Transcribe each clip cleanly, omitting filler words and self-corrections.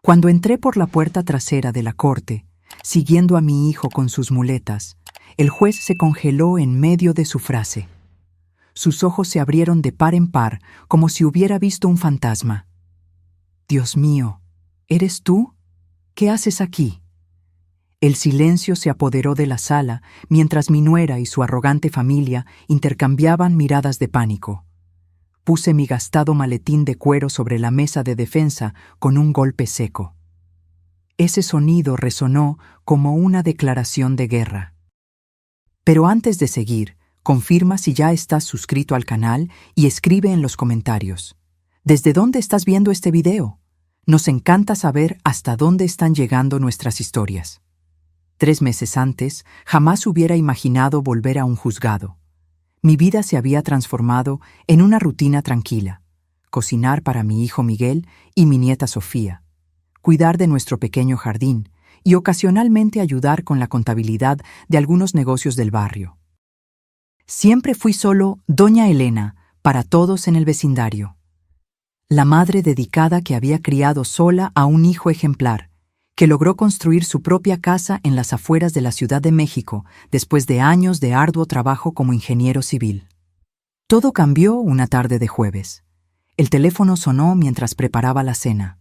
Cuando entré por la puerta trasera de la corte, siguiendo a mi hijo con sus muletas, el juez se congeló en medio de su frase. Sus ojos se abrieron de par en par, como si hubiera visto un fantasma. «Dios mío, ¿eres tú? ¿Qué haces aquí?» El silencio se apoderó de la sala mientras mi nuera y su arrogante familia intercambiaban miradas de pánico. Puse mi gastado maletín de cuero sobre la mesa de defensa con un golpe seco. Ese sonido resonó como una declaración de guerra. Pero antes de seguir, confirma si ya estás suscrito al canal y escribe en los comentarios. ¿Desde dónde estás viendo este video? Nos encanta saber hasta dónde están llegando nuestras historias. 3 meses antes, jamás hubiera imaginado volver a un juzgado. Mi vida se había transformado en una rutina tranquila. Cocinar para mi hijo Miguel y mi nieta Sofía. Cuidar de nuestro pequeño jardín y ocasionalmente ayudar con la contabilidad de algunos negocios del barrio. Siempre fui solo Doña Elena para todos en el vecindario. La madre dedicada que había criado sola a un hijo ejemplar, que logró construir su propia casa en las afueras de la Ciudad de México después de años de arduo trabajo como ingeniero civil. Todo cambió una tarde de jueves. El teléfono sonó mientras preparaba la cena.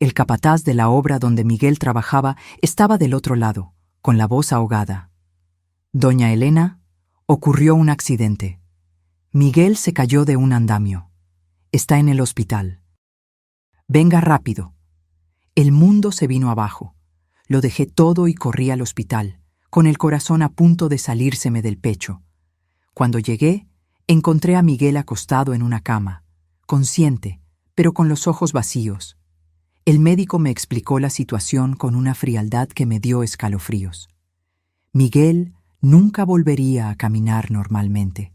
El capataz de la obra donde Miguel trabajaba estaba del otro lado, con la voz ahogada. «Doña Elena, ocurrió un accidente. Miguel se cayó de un andamio. Está en el hospital. Venga rápido». El mundo se vino abajo. Lo dejé todo y corrí al hospital, con el corazón a punto de salírseme del pecho. Cuando llegué, encontré a Miguel acostado en una cama, consciente, pero con los ojos vacíos. El médico me explicó la situación con una frialdad que me dio escalofríos. Miguel nunca volvería a caminar normalmente.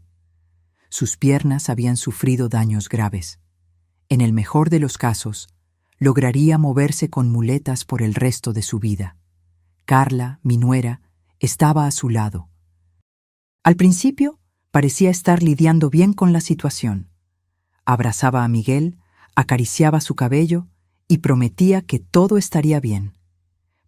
Sus piernas habían sufrido daños graves. En el mejor de los casos, lograría moverse con muletas por el resto de su vida. Carla, mi nuera, estaba a su lado. Al principio, parecía estar lidiando bien con la situación. Abrazaba a Miguel, acariciaba su cabello y prometía que todo estaría bien.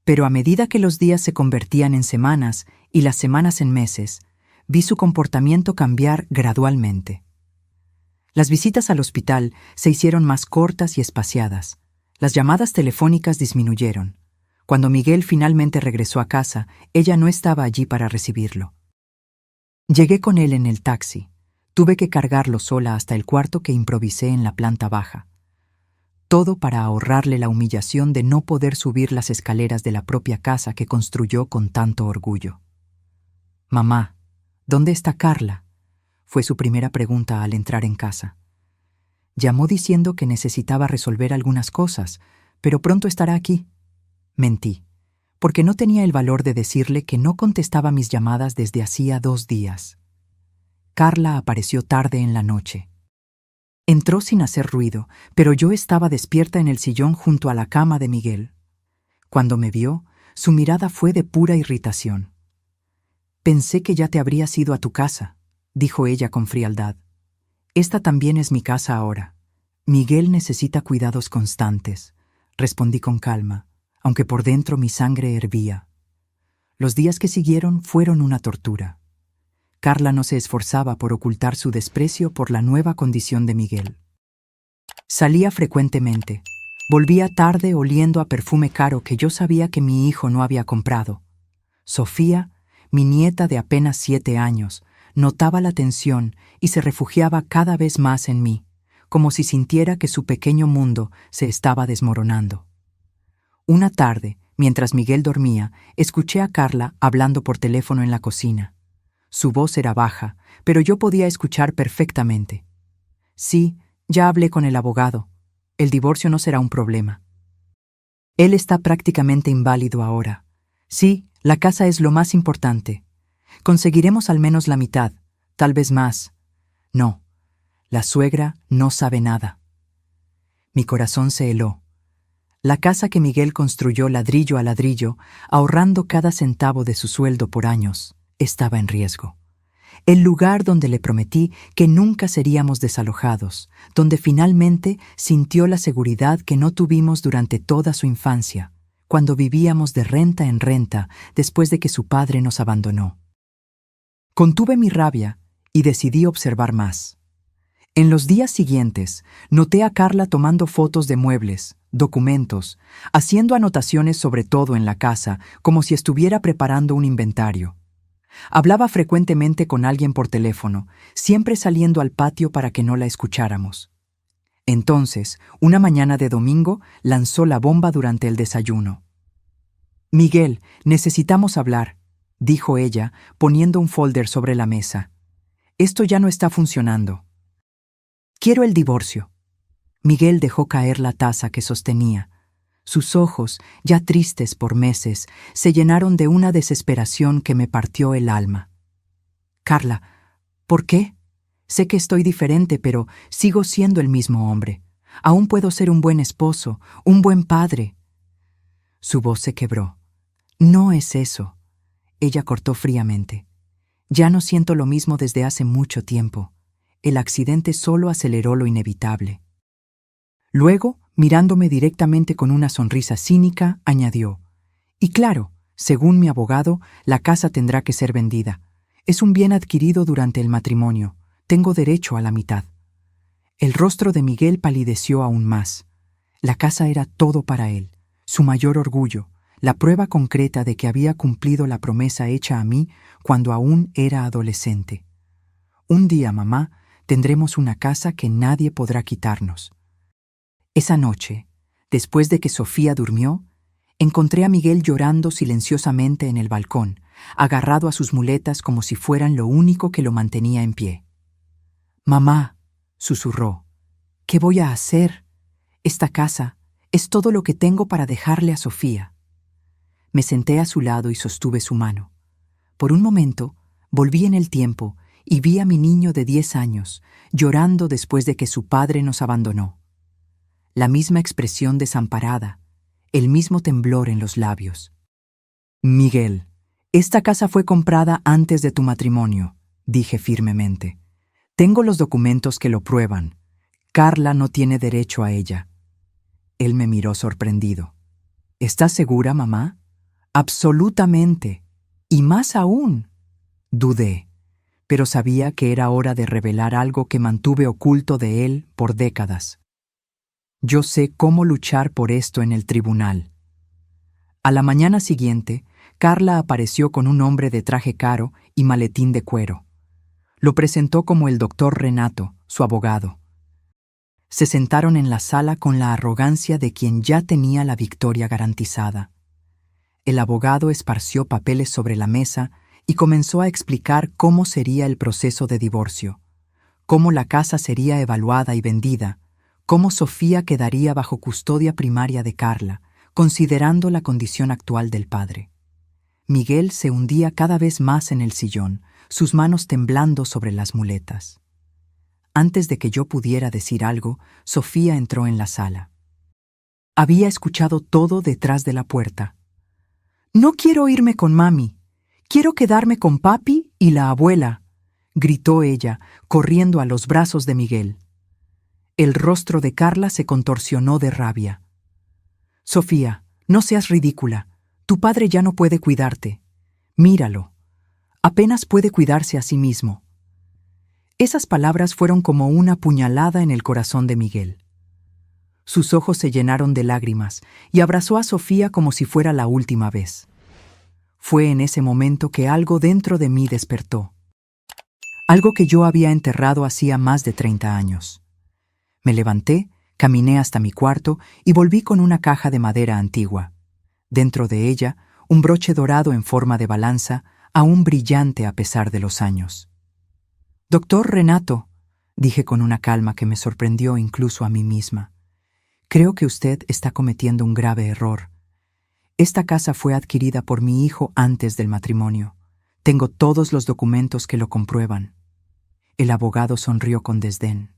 Pero a medida que los días se convertían en semanas y las semanas en meses, vi su comportamiento cambiar gradualmente. Las visitas al hospital se hicieron más cortas y espaciadas. Las llamadas telefónicas disminuyeron. Cuando Miguel finalmente regresó a casa, ella no estaba allí para recibirlo. Llegué con él en el taxi. Tuve que cargarlo sola hasta el cuarto que improvisé en la planta baja. Todo para ahorrarle la humillación de no poder subir las escaleras de la propia casa que construyó con tanto orgullo. «Mamá, ¿dónde está Carla?», fue su primera pregunta al entrar en casa. Llamó diciendo que necesitaba resolver algunas cosas, pero pronto estará aquí. Mentí, porque no tenía el valor de decirle que no contestaba mis llamadas desde hacía 2 días. Carla apareció tarde en la noche. Entró sin hacer ruido, pero yo estaba despierta en el sillón junto a la cama de Miguel. Cuando me vio, su mirada fue de pura irritación. «Pensé que ya te habrías ido a tu casa», dijo ella con frialdad. «Esta también es mi casa ahora. Miguel necesita cuidados constantes», respondí con calma, aunque por dentro mi sangre hervía. Los días que siguieron fueron una tortura. Carla no se esforzaba por ocultar su desprecio por la nueva condición de Miguel. Salía frecuentemente. Volvía tarde oliendo a perfume caro que yo sabía que mi hijo no había comprado. Sofía, mi nieta de apenas 7 años, notaba la tensión y se refugiaba cada vez más en mí, como si sintiera que su pequeño mundo se estaba desmoronando. Una tarde, mientras Miguel dormía, escuché a Carla hablando por teléfono en la cocina. Su voz era baja, pero yo podía escuchar perfectamente. «Sí, ya hablé con el abogado. El divorcio no será un problema. Él está prácticamente inválido ahora. Sí, la casa es lo más importante. Conseguiremos al menos la mitad, tal vez más. No, la suegra no sabe nada». Mi corazón se heló. La casa que Miguel construyó ladrillo a ladrillo, ahorrando cada centavo de su sueldo por años, estaba en riesgo. el lugar donde le prometí que nunca seríamos desalojados, donde finalmente sintió la seguridad que no tuvimos durante toda su infancia, cuando vivíamos de renta en renta después de que su padre nos abandonó. Contuve mi rabia y decidí observar más. En los días siguientes, noté a Carla tomando fotos de muebles, documentos, haciendo anotaciones sobre todo en la casa, como si estuviera preparando un inventario. Hablaba frecuentemente con alguien por teléfono, siempre saliendo al patio para que no la escucháramos. Entonces, una mañana de domingo, lanzó la bomba durante el desayuno. «Miguel, necesitamos hablar», dijo ella, poniendo un folder sobre la mesa. «Esto ya no está funcionando. Quiero el divorcio». Miguel dejó caer la taza que sostenía. Sus ojos, ya tristes por meses, se llenaron de una desesperación que me partió el alma. «Carla, ¿por qué? Sé que estoy diferente, pero sigo siendo el mismo hombre. Aún puedo ser un buen esposo, un buen padre». Su voz se quebró. «No es eso», ella cortó fríamente. «Ya no siento lo mismo desde hace mucho tiempo. El accidente solo aceleró lo inevitable». Luego, mirándome directamente con una sonrisa cínica, añadió: «Y claro, según mi abogado, la casa tendrá que ser vendida. Es un bien adquirido durante el matrimonio. Tengo derecho a la mitad». El rostro de Miguel palideció aún más. La casa era todo para él, su mayor orgullo, la prueba concreta de que había cumplido la promesa hecha a mí cuando aún era adolescente. «Un día, mamá, tendremos una casa que nadie podrá quitarnos». Esa noche, después de que Sofía durmió, encontré a Miguel llorando silenciosamente en el balcón, agarrado a sus muletas como si fueran lo único que lo mantenía en pie. «Mamá», susurró, «¿qué voy a hacer? Esta casa es todo lo que tengo para dejarle a Sofía». Me senté a su lado y sostuve su mano. Por un momento, volví en el tiempo y vi a mi niño de 10 años, llorando después de que su padre nos abandonó. La misma expresión desamparada, el mismo temblor en los labios. «Miguel, esta casa fue comprada antes de tu matrimonio», dije firmemente. «Tengo los documentos que lo prueban. Carla no tiene derecho a ella». Él me miró sorprendido. «¿Estás segura, mamá?» «Absolutamente. Y más aún». Dudé, pero sabía que era hora de revelar algo que mantuve oculto de él por décadas. «Yo sé cómo luchar por esto en el tribunal». A la mañana siguiente, Carla apareció con un hombre de traje caro y maletín de cuero. Lo presentó como el doctor Renato, su abogado. Se sentaron en la sala con la arrogancia de quien ya tenía la victoria garantizada. El abogado esparció papeles sobre la mesa y comenzó a explicar cómo sería el proceso de divorcio, cómo la casa sería evaluada y vendida, cómo Sofía quedaría bajo custodia primaria de Carla, considerando la condición actual del padre. Miguel se hundía cada vez más en el sillón, sus manos temblando sobre las muletas. Antes de que yo pudiera decir algo, Sofía entró en la sala. Había escuchado todo detrás de la puerta. «No quiero irme con mami. Quiero quedarme con papi y la abuela», gritó ella, corriendo a los brazos de Miguel. El rostro de Carla se contorsionó de rabia. «Sofía, no seas ridícula. Tu padre ya no puede cuidarte. Míralo. Apenas puede cuidarse a sí mismo». Esas palabras fueron como una puñalada en el corazón de Miguel. Sus ojos se llenaron de lágrimas y abrazó a Sofía como si fuera la última vez. Fue en ese momento que algo dentro de mí despertó. Algo que yo había enterrado hacía más de 30 años. Me levanté, caminé hasta mi cuarto y volví con una caja de madera antigua. Dentro de ella, un broche dorado en forma de balanza, aún brillante a pesar de los años. «Doctor Renato», dije con una calma que me sorprendió incluso a mí misma, «creo que usted está cometiendo un grave error. Esta casa fue adquirida por mi hijo antes del matrimonio. Tengo todos los documentos que lo comprueban». El abogado sonrió con desdén.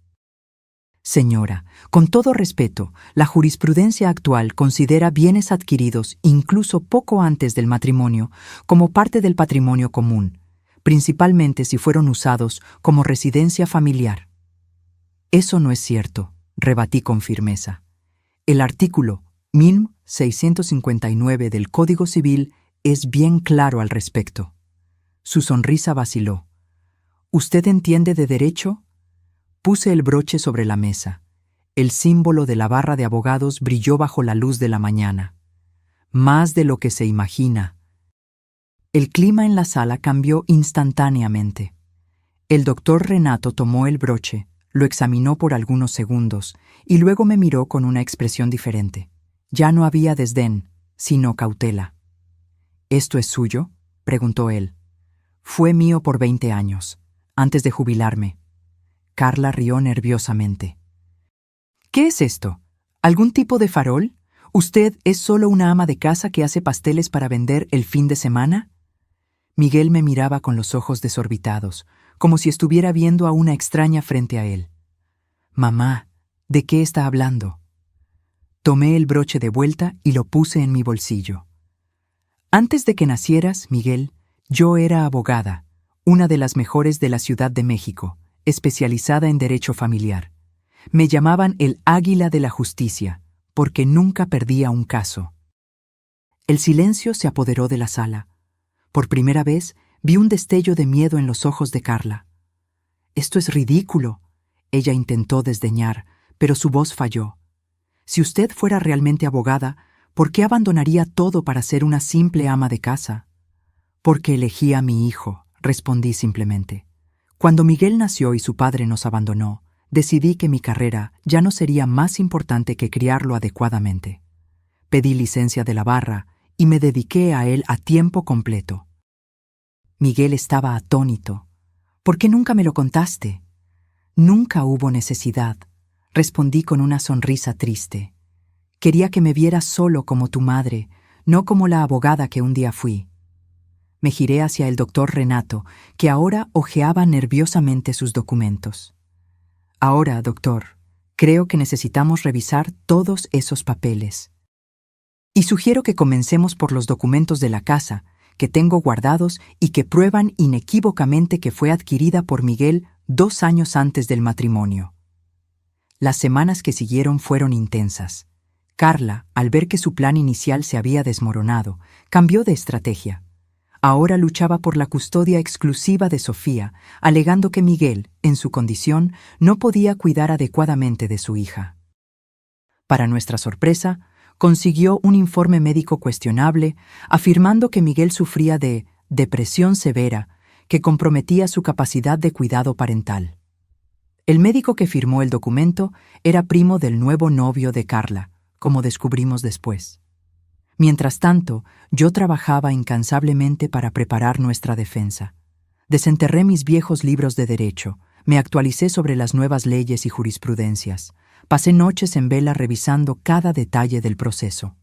«Señora, con todo respeto, la jurisprudencia actual considera bienes adquiridos incluso poco antes del matrimonio como parte del patrimonio común, principalmente si fueron usados como residencia familiar. Eso no es cierto, rebatí con firmeza. El artículo 1659 del Código Civil es bien claro al respecto. Su sonrisa vaciló. ¿Usted entiende de derecho? Puse el broche sobre la mesa. El símbolo de la barra de abogados brilló bajo la luz de la mañana. Más de lo que se imagina. El clima en la sala cambió instantáneamente. El doctor Renato tomó el broche, lo examinó por algunos segundos y luego me miró con una expresión diferente. Ya no había desdén, sino cautela. ¿Esto es suyo?, preguntó él. Fue mío por 20 años, antes de jubilarme. Carla rió nerviosamente. ¿Qué es esto? ¿Algún tipo de farol? ¿Usted es solo una ama de casa que hace pasteles para vender el fin de semana? Miguel me miraba con los ojos desorbitados, como si estuviera viendo a una extraña frente a él. Mamá, ¿de qué está hablando? Tomé el broche de vuelta y lo puse en mi bolsillo. Antes de que nacieras, Miguel, yo era abogada, una de las mejores de la Ciudad de México, especializada en derecho familiar. Me llamaban el Águila de la Justicia, porque nunca perdía un caso. El silencio se apoderó de la sala. Por primera vez vi un destello de miedo en los ojos de Carla. «Esto es ridículo», ella intentó desdeñar, pero su voz falló. «Si usted fuera realmente abogada, ¿por qué abandonaría todo para ser una simple ama de casa?» «Porque elegí a mi hijo», respondí simplemente. «Cuando Miguel nació y su padre nos abandonó, decidí que mi carrera ya no sería más importante que criarlo adecuadamente. Pedí licencia de la barra y me dediqué a él a tiempo completo». Miguel estaba atónito. «¿Por qué nunca me lo contaste?» «Nunca hubo necesidad», respondí con una sonrisa triste. «Quería que me vieras solo como tu madre, no como la abogada que un día fui». Me giré hacia el doctor Renato, que ahora hojeaba nerviosamente sus documentos. «Ahora, doctor, creo que necesitamos revisar todos esos papeles. Y sugiero que comencemos por los documentos de la casa, que tengo guardados y que prueban inequívocamente que fue adquirida por Miguel 2 años antes del matrimonio». Las semanas que siguieron fueron intensas. Carla, al ver que su plan inicial se había desmoronado, cambió de estrategia. Ahora luchaba por la custodia exclusiva de Sofía, alegando que Miguel, en su condición, no podía cuidar adecuadamente de su hija. Para nuestra sorpresa, consiguió un informe médico cuestionable, afirmando que Miguel sufría de depresión severa que comprometía su capacidad de cuidado parental. El médico que firmó el documento era primo del nuevo novio de Carla, como descubrimos después. Mientras tanto, yo trabajaba incansablemente para preparar nuestra defensa. Desenterré mis viejos libros de derecho, me actualicé sobre las nuevas leyes y jurisprudencias, pasé noches en vela revisando cada detalle del proceso.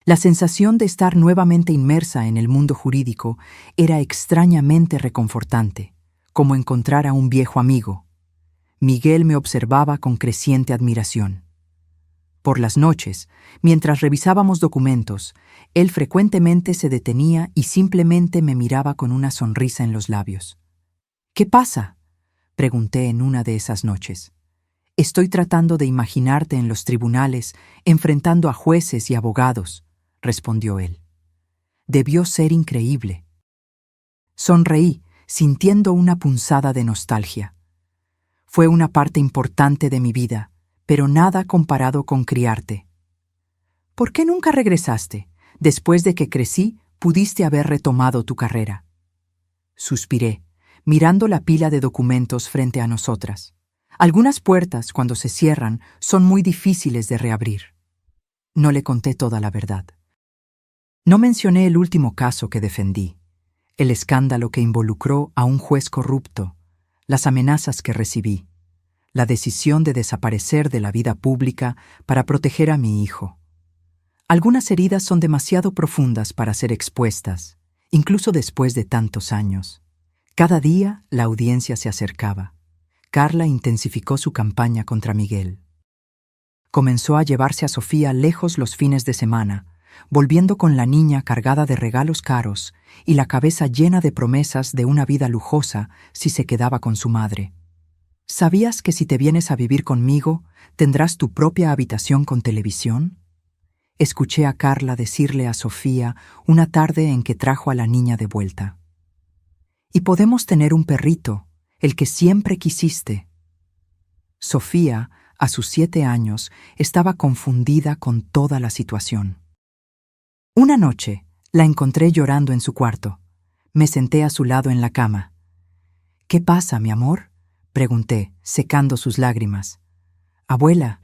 La sensación de estar nuevamente inmersa en el mundo jurídico era extrañamente reconfortante, como encontrar a un viejo amigo. Miguel me observaba con creciente admiración. Por las noches, mientras revisábamos documentos, él frecuentemente se detenía y simplemente me miraba con una sonrisa en los labios. «¿Qué pasa?», pregunté en una de esas noches. «Estoy tratando de imaginarte en los tribunales, enfrentando a jueces y abogados», respondió él. Debió ser increíble. Sonreí, sintiendo una punzada de nostalgia. Fue una parte importante de mi vida, pero nada comparado con criarte. ¿Por qué nunca regresaste? Después de que crecí, pudiste haber retomado tu carrera. Suspiré, mirando la pila de documentos frente a nosotras. Algunas puertas, cuando se cierran, son muy difíciles de reabrir. No le conté toda la verdad. No mencioné el último caso que defendí, el escándalo que involucró a un juez corrupto, las amenazas que recibí, la decisión de desaparecer de la vida pública para proteger a mi hijo. Algunas heridas son demasiado profundas para ser expuestas, incluso después de tantos años. Cada día la audiencia se acercaba. Carla intensificó su campaña contra Miguel. Comenzó a llevarse a Sofía lejos los fines de semana, volviendo con la niña cargada de regalos caros y la cabeza llena de promesas de una vida lujosa si se quedaba con su madre. ¿Sabías que si te vienes a vivir conmigo, tendrás tu propia habitación con televisión? Escuché a Carla decirle a Sofía una tarde en que trajo a la niña de vuelta. Y podemos tener un perrito, el que siempre quisiste. Sofía, a sus 7 años, estaba confundida con toda la situación. Una noche, la encontré llorando en su cuarto. Me senté a su lado en la cama. «¿Qué pasa, mi amor?», pregunté, secando sus lágrimas. «Abuela,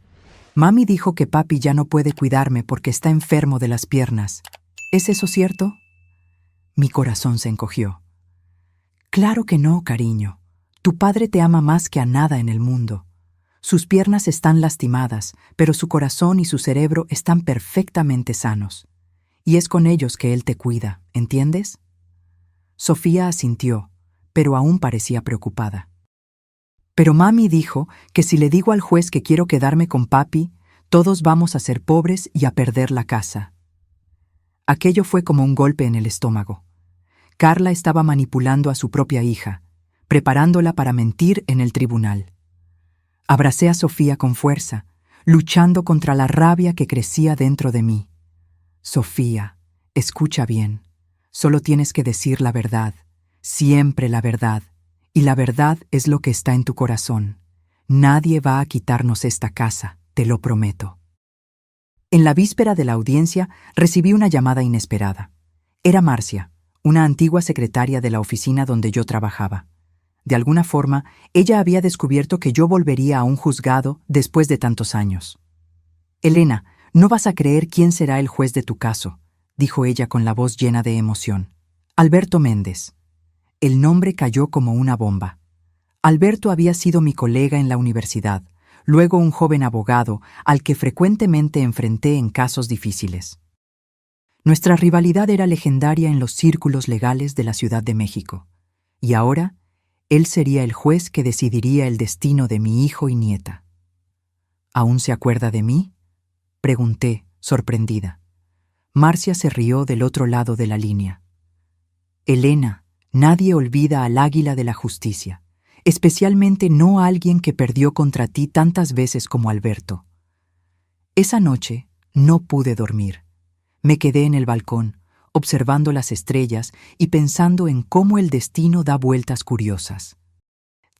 mami dijo que papi ya no puede cuidarme porque está enfermo de las piernas. ¿Es eso cierto?». Mi corazón se encogió. «Claro que no, cariño. Tu padre te ama más que a nada en el mundo. Sus piernas están lastimadas, pero su corazón y su cerebro están perfectamente sanos. Y es con ellos que él te cuida, ¿entiendes?». Sofía asintió, pero aún parecía preocupada. «Pero mami dijo que si le digo al juez que quiero quedarme con papi, todos vamos a ser pobres y a perder la casa». Aquello fue como un golpe en el estómago. Carla estaba manipulando a su propia hija, preparándola para mentir en el tribunal. Abracé a Sofía con fuerza, luchando contra la rabia que crecía dentro de mí. «Sofía, escucha bien. Solo tienes que decir la verdad, siempre la verdad. Y la verdad es lo que está en tu corazón. Nadie va a quitarnos esta casa, te lo prometo». En la víspera de la audiencia recibí una llamada inesperada. Era Marcia, una antigua secretaria de la oficina donde yo trabajaba. De alguna forma, ella había descubierto que yo volvería a un juzgado después de tantos años. «Elena, no vas a creer quién será el juez de tu caso», dijo ella con la voz llena de emoción. «Alberto Méndez». El nombre cayó como una bomba. Alberto había sido mi colega en la universidad, luego un joven abogado al que frecuentemente enfrenté en casos difíciles. Nuestra rivalidad era legendaria en los círculos legales de la Ciudad de México, y ahora él sería el juez que decidiría el destino de mi hijo y nieta. «¿Aún se acuerda de mí?», pregunté, sorprendida. Marcia se rió del otro lado de la línea. «Elena, nadie olvida al águila de la justicia, especialmente no a alguien que perdió contra ti tantas veces como Alberto». Esa noche no pude dormir. Me quedé en el balcón, observando las estrellas y pensando en cómo el destino da vueltas curiosas.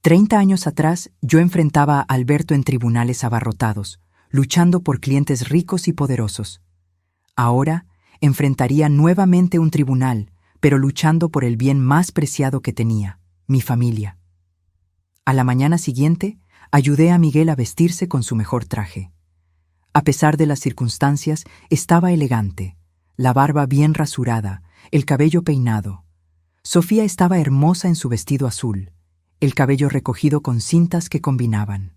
30 años atrás, yo enfrentaba a Alberto en tribunales abarrotados, luchando por clientes ricos y poderosos. Ahora, enfrentaría nuevamente un tribunal, pero luchando por el bien más preciado que tenía, mi familia. A la mañana siguiente, ayudé a Miguel a vestirse con su mejor traje. A pesar de las circunstancias, estaba elegante, la barba bien rasurada, el cabello peinado. Sofía estaba hermosa en su vestido azul, el cabello recogido con cintas que combinaban.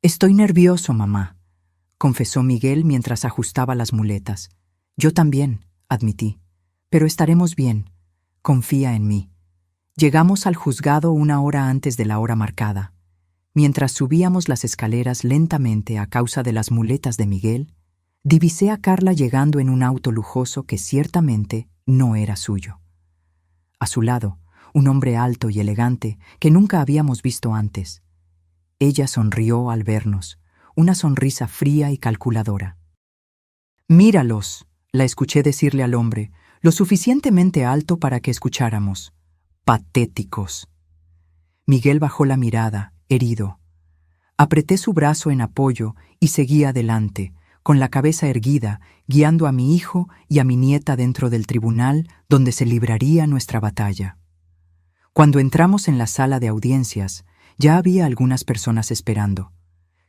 «Estoy nervioso, mamá», confesó Miguel mientras ajustaba las muletas. «Yo también», admití, «pero estaremos bien. Confía en mí». Llegamos al juzgado 1 hora antes de la hora marcada. Mientras subíamos las escaleras lentamente a causa de las muletas de Miguel, divisé a Carla llegando en un auto lujoso que ciertamente no era suyo. A su lado, un hombre alto y elegante que nunca habíamos visto antes. Ella sonrió al vernos, una sonrisa fría y calculadora. «Míralos», la escuché decirle al hombre, lo suficientemente alto para que escucháramos. «Patéticos». Miguel bajó la mirada, herido. Apreté su brazo en apoyo y seguí adelante, con la cabeza erguida, guiando a mi hijo y a mi nieta dentro del tribunal donde se libraría nuestra batalla. Cuando entramos en la sala de audiencias, ya había algunas personas esperando.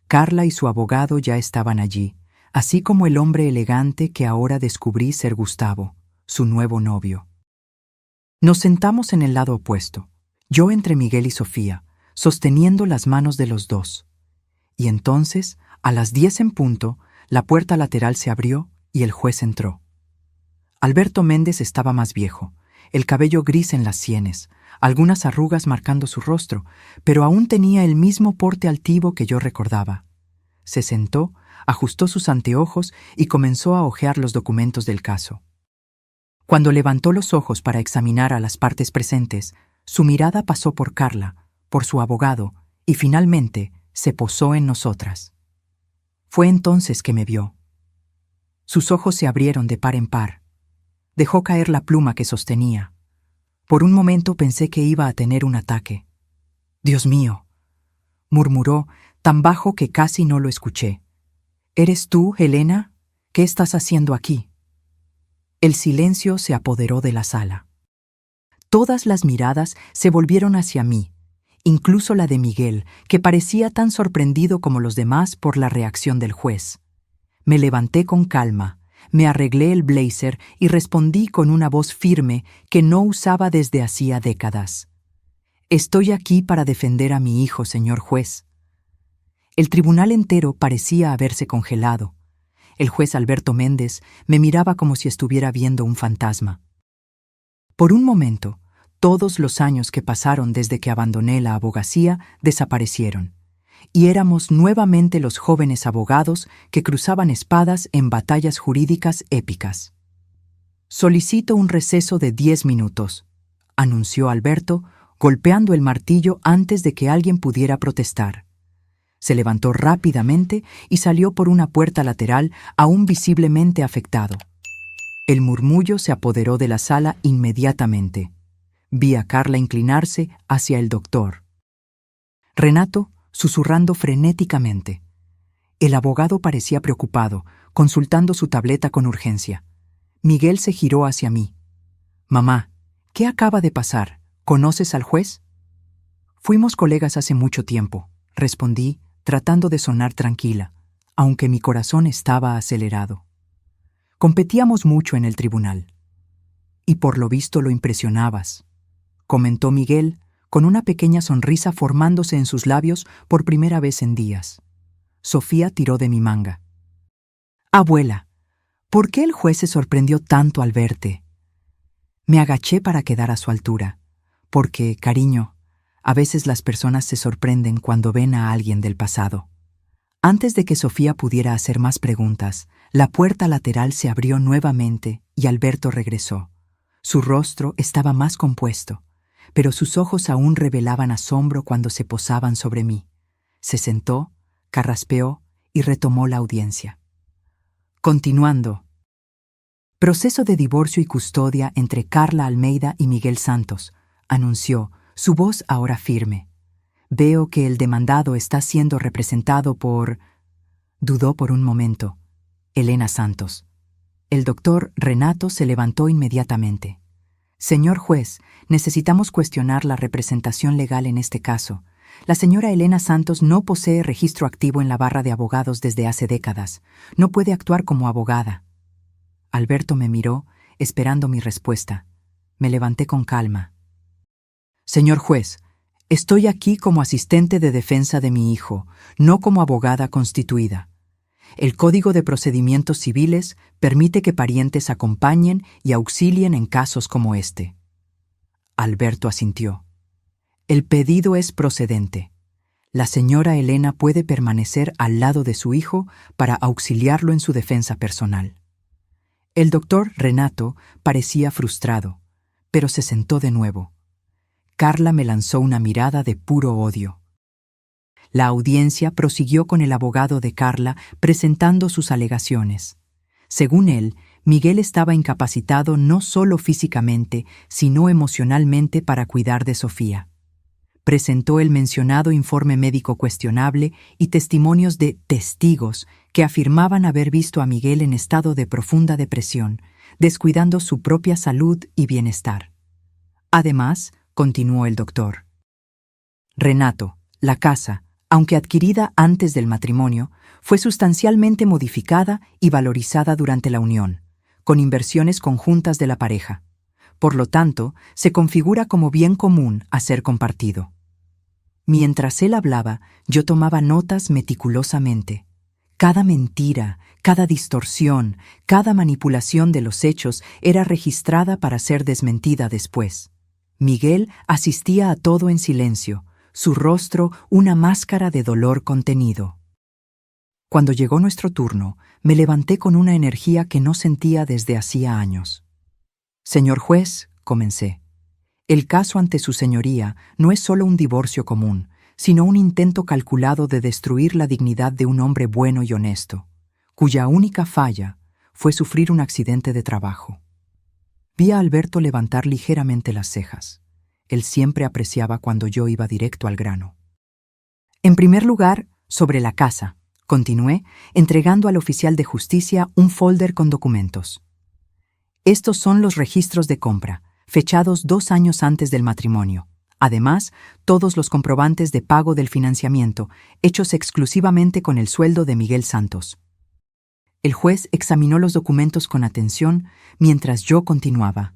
Carla y su abogado ya estaban allí, así como el hombre elegante que ahora descubrí ser Gustavo, su nuevo novio. Nos sentamos en el lado opuesto, yo entre Miguel y Sofía, sosteniendo las manos de los dos. Y entonces, a las 10 en punto, la puerta lateral se abrió y el juez entró. Alberto Méndez estaba más viejo, el cabello gris en las sienes, algunas arrugas marcando su rostro, pero aún tenía el mismo porte altivo que yo recordaba. Se sentó, ajustó sus anteojos y comenzó a hojear los documentos del caso. Cuando levantó los ojos para examinar a las partes presentes, su mirada pasó por Carla, por su abogado, y finalmente se posó en nosotras. Fue entonces que me vio. Sus ojos se abrieron de par en par. Dejó caer la pluma que sostenía. Por un momento pensé que iba a tener un ataque. «Dios mío», murmuró, tan bajo que casi no lo escuché. «¿Eres tú, Helena? ¿Qué estás haciendo aquí?» El silencio se apoderó de la sala. Todas las miradas se volvieron hacia mí, incluso la de Miguel, que parecía tan sorprendido como los demás por la reacción del juez. Me levanté con calma, me arreglé el blazer y respondí con una voz firme que no usaba desde hacía décadas. «Estoy aquí para defender a mi hijo, señor juez». El tribunal entero parecía haberse congelado. El juez Alberto Méndez me miraba como si estuviera viendo un fantasma. Por un momento, todos los años que pasaron desde que abandoné la abogacía desaparecieron, y éramos nuevamente los jóvenes abogados que cruzaban espadas en batallas jurídicas épicas. «Solicito un receso de 10 minutos», anunció Alberto, golpeando el martillo antes de que alguien pudiera protestar. Se levantó rápidamente y salió por una puerta lateral aún visiblemente afectado. El murmullo se apoderó de la sala inmediatamente. Vi a Carla inclinarse hacia el doctor. Renato susurrando frenéticamente. El abogado parecía preocupado, consultando su tableta con urgencia. Miguel se giró hacia mí. «Mamá, ¿qué acaba de pasar? ¿Conoces al juez?» «Fuimos colegas hace mucho tiempo», respondí, tratando de sonar tranquila, aunque mi corazón estaba acelerado. «Competíamos mucho en el tribunal. Y por lo visto lo impresionabas», comentó Miguel, con una pequeña sonrisa formándose en sus labios por primera vez en días. Sofía tiró de mi manga. «Abuela, ¿por qué el juez se sorprendió tanto al verte?» Me agaché para quedar a su altura, porque, cariño, a veces las personas se sorprenden cuando ven a alguien del pasado. Antes de que Sofía pudiera hacer más preguntas, la puerta lateral se abrió nuevamente y Alberto regresó. Su rostro estaba más compuesto, pero sus ojos aún revelaban asombro cuando se posaban sobre mí. Se sentó, carraspeó y retomó la audiencia. Continuando. «Proceso de divorcio y custodia entre Carla Almeida y Miguel Santos», anunció, su voz ahora firme. «Veo que el demandado está siendo representado por...» Dudó por un momento. «Helena Santos». El doctor Renato se levantó inmediatamente. «Señor juez, necesitamos cuestionar la representación legal en este caso. La señora Helena Santos no posee registro activo en la barra de abogados desde hace décadas. No puede actuar como abogada». Alberto me miró, esperando mi respuesta. Me levanté con calma. «Señor juez, estoy aquí como asistente de defensa de mi hijo, no como abogada constituida. El Código de Procedimientos Civiles permite que parientes acompañen y auxilien en casos como este». Alberto asintió. «El pedido es procedente. La señora Helena puede permanecer al lado de su hijo para auxiliarlo en su defensa personal». El doctor Renato parecía frustrado, pero se sentó de nuevo. Carla me lanzó una mirada de puro odio. La audiencia prosiguió con el abogado de Carla presentando sus alegaciones. Según él, Miguel estaba incapacitado no solo físicamente, sino emocionalmente para cuidar de Sofía. Presentó el mencionado informe médico cuestionable y testimonios de testigos que afirmaban haber visto a Miguel en estado de profunda depresión, descuidando su propia salud y bienestar. Además, continuó el doctor, «Renato, la casa, aunque adquirida antes del matrimonio, fue sustancialmente modificada y valorizada durante la unión, con inversiones conjuntas de la pareja. Por lo tanto, se configura como bien común a ser compartido». Mientras él hablaba, yo tomaba notas meticulosamente. Cada mentira, cada distorsión, cada manipulación de los hechos era registrada para ser desmentida después. Miguel asistía a todo en silencio, su rostro una máscara de dolor contenido. Cuando llegó nuestro turno, me levanté con una energía que no sentía desde hacía años. Señor juez, comencé, el caso ante su señoría no es solo un divorcio común, sino un intento calculado de destruir la dignidad de un hombre bueno y honesto, cuya única falla fue sufrir un accidente de trabajo. Vi a Alberto levantar ligeramente las cejas. Él siempre apreciaba cuando yo iba directo al grano. En primer lugar, sobre la casa, continué, entregando al oficial de justicia un folder con documentos. Estos son los registros de compra, fechados 2 años antes del matrimonio. Además, todos los comprobantes de pago del financiamiento, hechos exclusivamente con el sueldo de Miguel Santos. El juez examinó los documentos con atención mientras yo continuaba.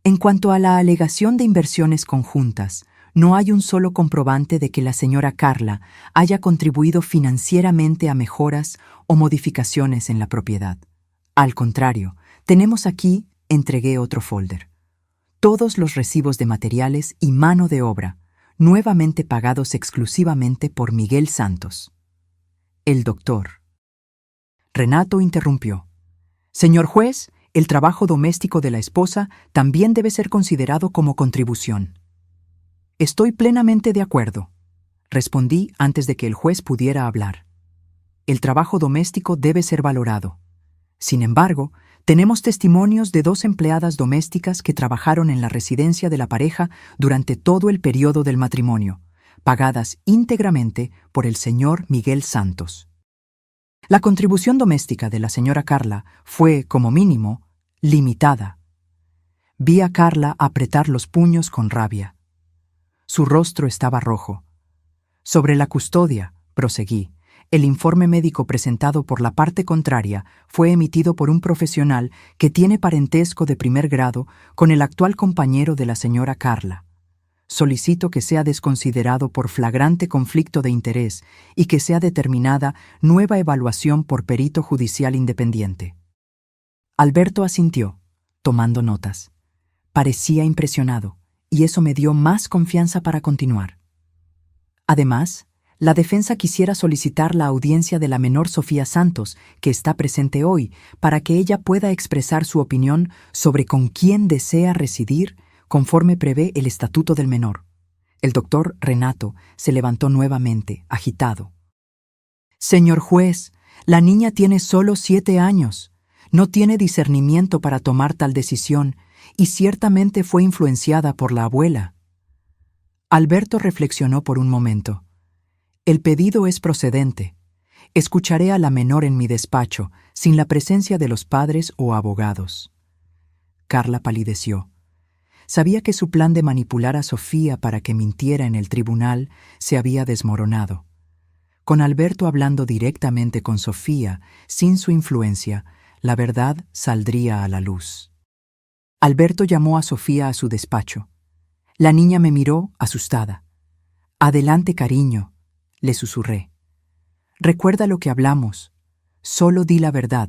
En cuanto a la alegación de inversiones conjuntas, no hay un solo comprobante de que la señora Carla haya contribuido financieramente a mejoras o modificaciones en la propiedad. Al contrario, tenemos aquí, entregué otro folder, todos los recibos de materiales y mano de obra, nuevamente pagados exclusivamente por Miguel Santos. El doctor Renato interrumpió. Señor juez, el trabajo doméstico de la esposa también debe ser considerado como contribución. Estoy plenamente de acuerdo, respondí antes de que el juez pudiera hablar. El trabajo doméstico debe ser valorado. Sin embargo, tenemos testimonios de 2 empleadas domésticas que trabajaron en la residencia de la pareja durante todo el periodo del matrimonio, pagadas íntegramente por el señor Miguel Santos. La contribución doméstica de la señora Carla fue, como mínimo, limitada. Vi a Carla apretar los puños con rabia. Su rostro estaba rojo. Sobre la custodia, proseguí, el informe médico presentado por la parte contraria fue emitido por un profesional que tiene parentesco de primer grado con el actual compañero de la señora Carla. Solicito que sea desconsiderado por flagrante conflicto de interés y que sea determinada nueva evaluación por perito judicial independiente. Alberto asintió, tomando notas. Parecía impresionado, y eso me dio más confianza para continuar. Además, la defensa quisiera solicitar la audiencia de la menor Sofía Santos, que está presente hoy, para que ella pueda expresar su opinión sobre con quién desea residir conforme prevé el estatuto del menor. El doctor Renato se levantó nuevamente, agitado. Señor juez, la niña tiene solo 7 años. No tiene discernimiento para tomar tal decisión y ciertamente fue influenciada por la abuela. Alberto reflexionó por un momento. El pedido es procedente. Escucharé a la menor en mi despacho, sin la presencia de los padres o abogados. Carla palideció. Sabía que su plan de manipular a Sofía para que mintiera en el tribunal se había desmoronado. Con Alberto hablando directamente con Sofía, sin su influencia, la verdad saldría a la luz. Alberto llamó a Sofía a su despacho. La niña me miró, asustada. «Adelante, cariño», le susurré. «Recuerda lo que hablamos. Solo di la verdad».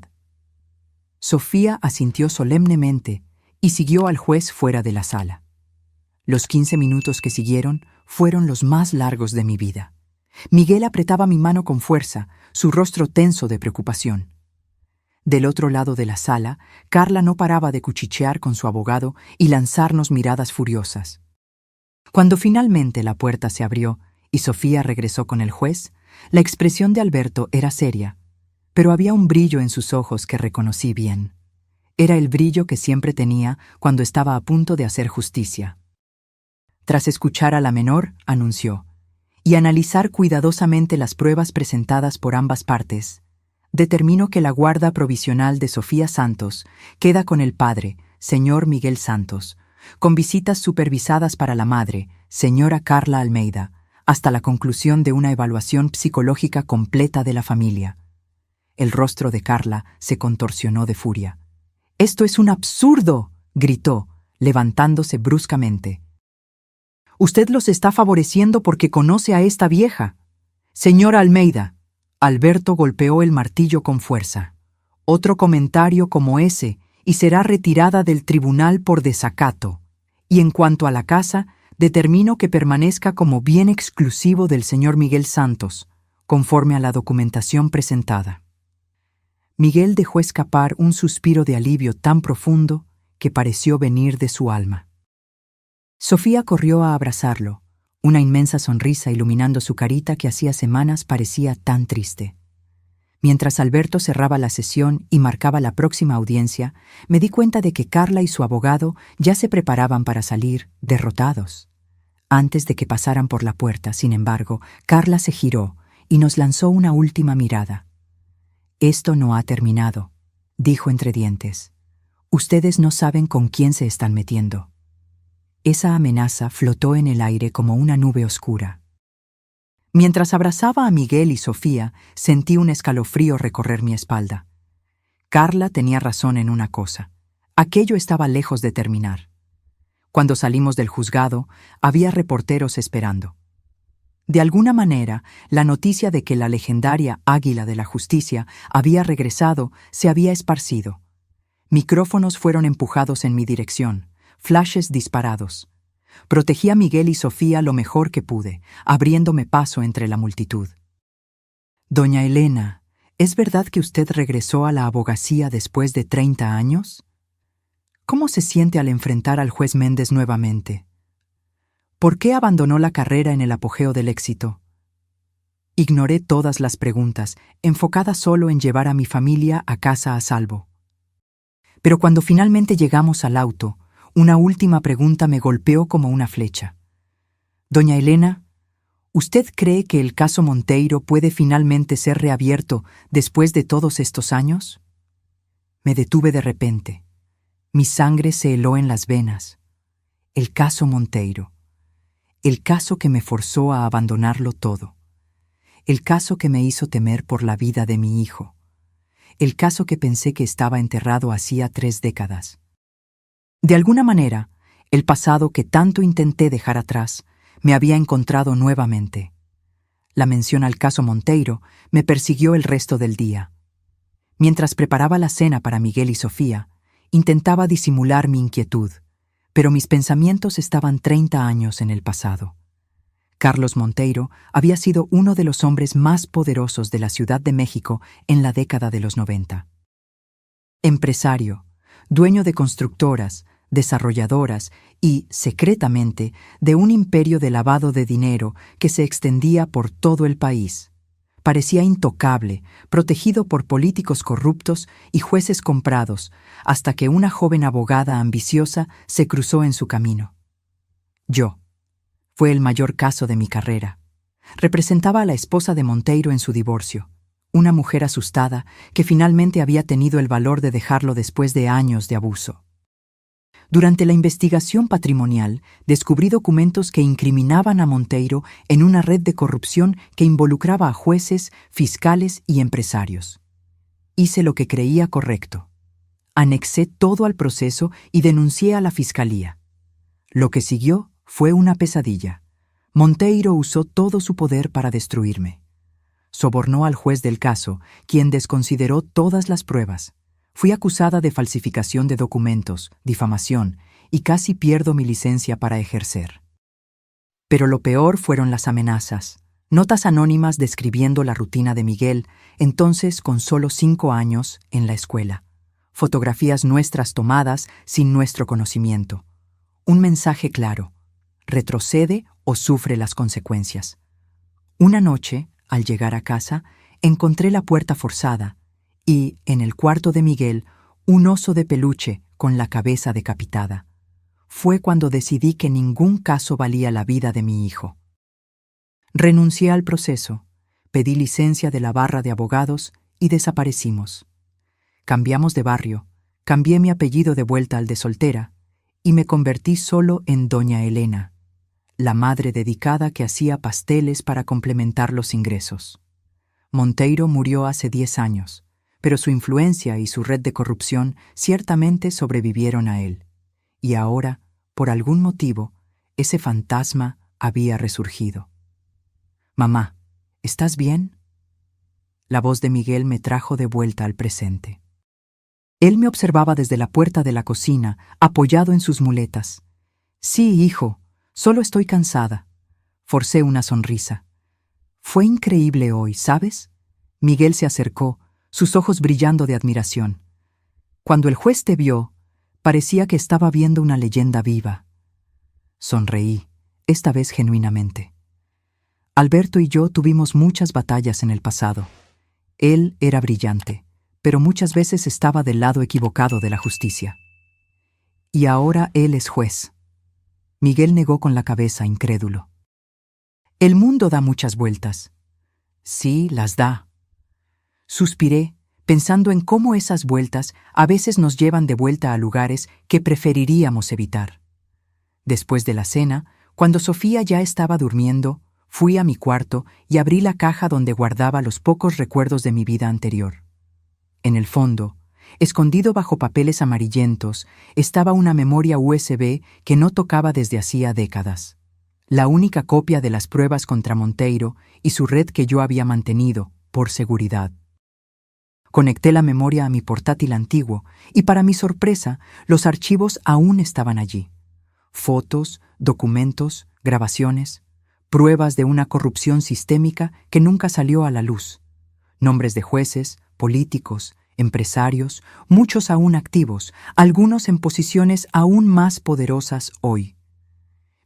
Sofía asintió solemnemente y siguió al juez fuera de la sala. Los 15 minutos que siguieron fueron los más largos de mi vida. Miguel apretaba mi mano con fuerza, su rostro tenso de preocupación. Del otro lado de la sala, Carla no paraba de cuchichear con su abogado y lanzarnos miradas furiosas. Cuando finalmente la puerta se abrió y Sofía regresó con el juez, la expresión de Alberto era seria, pero había un brillo en sus ojos que reconocí bien. Era el brillo que siempre tenía cuando estaba a punto de hacer justicia. Tras escuchar a la menor, anunció, y analizar cuidadosamente las pruebas presentadas por ambas partes, determino que la guarda provisional de Sofía Santos queda con el padre, señor Miguel Santos, con visitas supervisadas para la madre, señora Carla Almeida, hasta la conclusión de una evaluación psicológica completa de la familia. El rostro de Carla se contorsionó de furia. «¡Esto es un absurdo!», gritó, levantándose bruscamente. «Usted los está favoreciendo porque conoce a esta vieja. Señora Almeida». Alberto golpeó el martillo con fuerza. «Otro comentario como ese y será retirada del tribunal por desacato. Y en cuanto a la casa, determino que permanezca como bien exclusivo del señor Miguel Santos. conforme a la documentación presentada. Miguel dejó escapar un suspiro de alivio tan profundo que pareció venir de su alma. Sofía corrió a abrazarlo, una inmensa sonrisa iluminando su carita que hacía semanas parecía tan triste. Mientras Alberto cerraba la sesión y marcaba la próxima audiencia, me di cuenta de que Carla y su abogado ya se preparaban para salir, derrotados. Antes de que pasaran por la puerta, sin embargo, Carla se giró y nos lanzó una última mirada. «Esto no ha terminado», dijo entre dientes. «Ustedes no saben con quién se están metiendo». Esa amenaza flotó en el aire como una nube oscura. Mientras abrazaba a Miguel y Sofía, sentí un escalofrío recorrer mi espalda. Carla tenía razón en una cosa. Aquello estaba lejos de terminar. Cuando salimos del juzgado, había reporteros esperando. De alguna manera, la noticia de que la legendaria Águila de la Justicia había regresado se había esparcido. Micrófonos fueron empujados en mi dirección, flashes disparados. Protegí a Miguel y Sofía lo mejor que pude, abriéndome paso entre la multitud. «Doña Elena, ¿es verdad que usted regresó a la abogacía después de 30 años? ¿Cómo se siente al enfrentar al juez Méndez nuevamente? ¿Por qué abandonó la carrera en el apogeo del éxito?» Ignoré todas las preguntas, enfocada solo en llevar a mi familia a casa a salvo. Pero cuando finalmente llegamos al auto, una última pregunta me golpeó como una flecha. «Doña Elena, ¿usted cree que el caso Monteiro puede finalmente ser reabierto después de todos estos años?» Me detuve de repente. Mi sangre se heló en las venas. El caso Monteiro. El caso que me forzó a abandonarlo todo. El caso que me hizo temer por la vida de mi hijo. El caso que pensé que estaba enterrado hacía 3 décadas. De alguna manera, el pasado que tanto intenté dejar atrás me había encontrado nuevamente. La mención al caso Monteiro me persiguió el resto del día. Mientras preparaba la cena para Miguel y Sofía, intentaba disimular mi inquietud, pero mis pensamientos estaban 30 años en el pasado. Carlos Monteiro había sido uno de los hombres más poderosos de la Ciudad de México en la década de los 90. Empresario, dueño de constructoras, desarrolladoras y, secretamente, de un imperio de lavado de dinero que se extendía por todo el país. Parecía intocable, protegido por políticos corruptos y jueces comprados, hasta que una joven abogada ambiciosa se cruzó en su camino. Yo. Fue el mayor caso de mi carrera. Representaba a la esposa de Monteiro en su divorcio, una mujer asustada que finalmente había tenido el valor de dejarlo después de años de abuso. Durante la investigación patrimonial, descubrí documentos que incriminaban a Monteiro en una red de corrupción que involucraba a jueces, fiscales y empresarios. Hice lo que creía correcto. Anexé todo al proceso y denuncié a la fiscalía. Lo que siguió fue una pesadilla. Monteiro usó todo su poder para destruirme. Sobornó al juez del caso, quien desconsideró todas las pruebas. Fui acusada de falsificación de documentos, difamación, y casi pierdo mi licencia para ejercer. Pero lo peor fueron las amenazas, notas anónimas describiendo la rutina de Miguel, entonces con solo 5 años, en la escuela. Fotografías nuestras tomadas sin nuestro conocimiento. Un mensaje claro: retrocede o sufre las consecuencias. Una noche, al llegar a casa, encontré la puerta forzada y, en el cuarto de Miguel, un oso de peluche con la cabeza decapitada. Fue cuando decidí que ningún caso valía la vida de mi hijo. Renuncié al proceso, pedí licencia de la barra de abogados y desaparecimos. Cambiamos de barrio, cambié mi apellido de vuelta al de soltera y me convertí solo en Doña Elena, la madre dedicada que hacía pasteles para complementar los ingresos. Monteiro murió hace 10 años. Pero su influencia y su red de corrupción ciertamente sobrevivieron a él. Y ahora, por algún motivo, ese fantasma había resurgido. «Mamá, ¿estás bien?» La voz de Miguel me trajo de vuelta al presente. Él me observaba desde la puerta de la cocina, apoyado en sus muletas. «Sí, hijo, solo estoy cansada». Forcé una sonrisa. Fue increíble hoy, ¿sabes? Miguel se acercó, sus ojos brillando de admiración. Cuando el juez te vio, parecía que estaba viendo una leyenda viva. Sonreí, esta vez genuinamente. Alberto y yo tuvimos muchas batallas en el pasado. Él era brillante, pero muchas veces estaba del lado equivocado de la justicia. Y ahora él es juez. Miguel negó con la cabeza, incrédulo. El mundo da muchas vueltas. Sí, las da. Suspiré, pensando en cómo esas vueltas a veces nos llevan de vuelta a lugares que preferiríamos evitar. Después de la cena, cuando Sofía ya estaba durmiendo, fui a mi cuarto y abrí la caja donde guardaba los pocos recuerdos de mi vida anterior. En el fondo, escondido bajo papeles amarillentos, estaba una memoria USB que no tocaba desde hacía décadas. La única copia de las pruebas contra Monteiro y su red que yo había mantenido, por seguridad. Conecté la memoria a mi portátil antiguo y, para mi sorpresa, los archivos aún estaban allí. Fotos, documentos, grabaciones, pruebas de una corrupción sistémica que nunca salió a la luz. Nombres de jueces, políticos, empresarios, muchos aún activos, algunos en posiciones aún más poderosas hoy.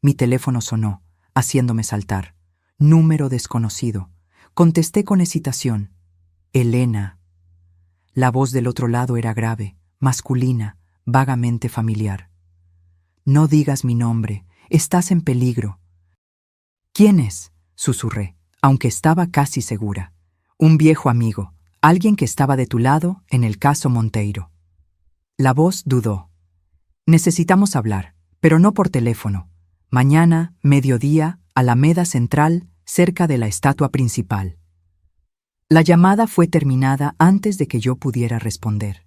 Mi teléfono sonó, haciéndome saltar. Número desconocido. Contesté con hesitación. Elena. La voz del otro lado era grave, masculina, vagamente familiar. No digas mi nombre, estás en peligro. ¿Quién es?, susurré, aunque estaba casi segura. Un viejo amigo, alguien que estaba de tu lado en el caso Monteiro. La voz dudó. Necesitamos hablar, pero no por teléfono. Mañana, mediodía, Alameda Central, cerca de la estatua principal. La llamada fue terminada antes de que yo pudiera responder.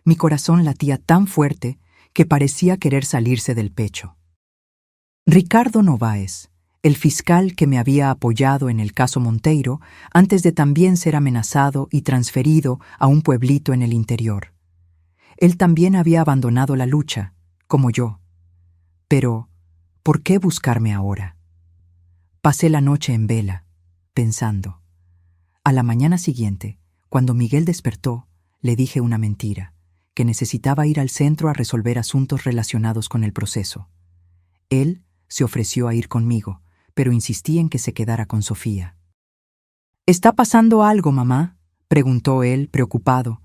Mi corazón latía tan fuerte que parecía querer salirse del pecho. Ricardo Novaes, el fiscal que me había apoyado en el caso Monteiro, antes de también ser amenazado y transferido a un pueblito en el interior. Él también había abandonado la lucha, como yo. Pero, ¿por qué buscarme ahora? Pasé la noche en vela, pensando. A la mañana siguiente, cuando Miguel despertó, le dije una mentira, que necesitaba ir al centro a resolver asuntos relacionados con el proceso. Él se ofreció a ir conmigo, pero insistí en que se quedara con Sofía. ¿Está pasando algo, mamá?, preguntó él, preocupado.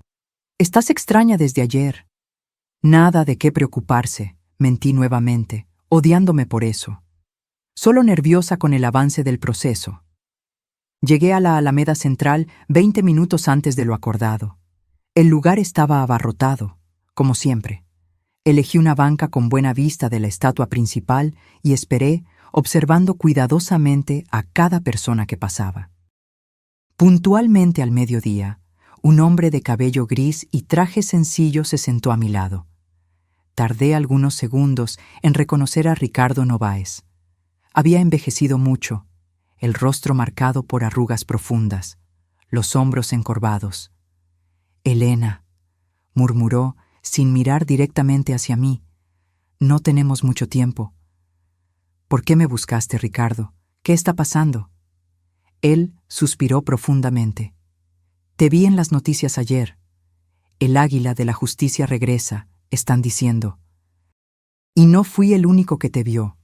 Estás extraña desde ayer. Nada de qué preocuparse, mentí nuevamente, odiándome por eso. Solo nerviosa con el avance del proceso. Llegué a la Alameda Central 20 minutos antes de lo acordado. El lugar estaba abarrotado, como siempre. Elegí una banca con buena vista de la estatua principal y esperé, observando cuidadosamente a cada persona que pasaba. Puntualmente al mediodía, un hombre de cabello gris y traje sencillo se sentó a mi lado. Tardé algunos segundos en reconocer a Ricardo Novaes. Había envejecido mucho, el rostro marcado por arrugas profundas, los hombros encorvados. Elena, murmuró, sin mirar directamente hacia mí. No tenemos mucho tiempo. ¿Por qué me buscaste, Ricardo? ¿Qué está pasando? Él suspiró profundamente. Te vi en las noticias ayer. El águila de la justicia regresa, están diciendo. Y no fui el único que te vio.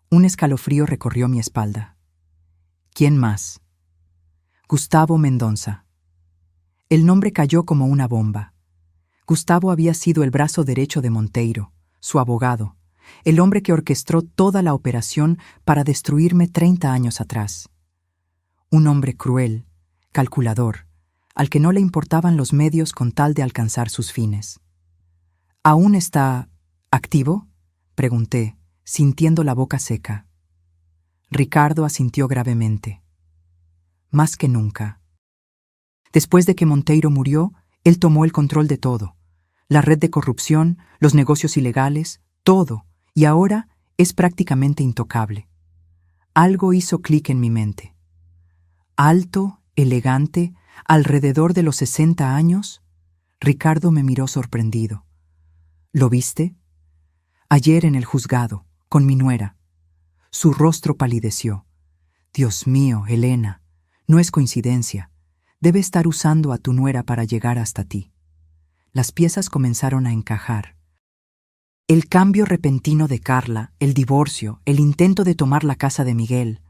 Un escalofrío recorrió mi espalda. ¿Quién más? Gustavo Mendonça. El nombre cayó como una bomba. Gustavo había sido el brazo derecho de Monteiro, su abogado, el hombre que orquestó toda la operación para destruirme 30 años atrás. Un hombre cruel, calculador, al que no le importaban los medios con tal de alcanzar sus fines. ¿Aún está activo?, pregunté, sintiendo la boca seca. Ricardo asintió gravemente. Más que nunca. Después de que Monteiro murió, él tomó el control de todo. La red de corrupción, los negocios ilegales, todo, y ahora es prácticamente intocable. Algo hizo clic en mi mente. Alto, elegante, alrededor de los 60 años, Ricardo me miró sorprendido. ¿Lo viste? Ayer en el juzgado, con mi nuera. Su rostro palideció. Dios mío, Elena, no es coincidencia. Debe estar usando a tu nuera para llegar hasta ti. Las piezas comenzaron a encajar. El cambio repentino de Carla, el divorcio, el intento de tomar la casa de Miguel,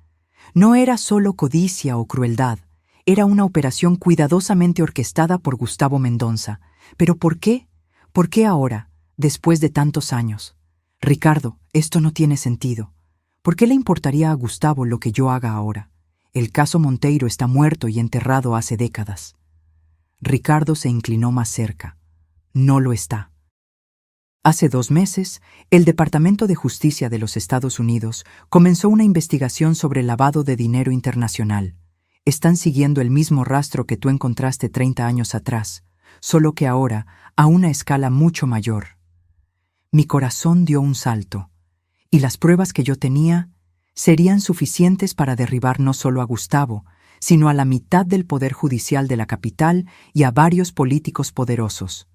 no era solo codicia o crueldad, era una operación cuidadosamente orquestada por Gustavo Mendonça. ¿Pero por qué? ¿Por qué ahora, después de tantos años? Ricardo, esto no tiene sentido. ¿Por qué le importaría a Gustavo lo que yo haga ahora? El caso Monteiro está muerto y enterrado hace décadas. Ricardo se inclinó más cerca. No lo está. Hace 2 meses, el Departamento de Justicia de los Estados Unidos comenzó una investigación sobre lavado de dinero internacional. Están siguiendo el mismo rastro que tú encontraste 30 años atrás, solo que ahora a una escala mucho mayor. Mi corazón dio un salto, y las pruebas que yo tenía serían suficientes para derribar no solo a Gustavo, sino a la mitad del poder judicial de la capital y a varios políticos poderosos.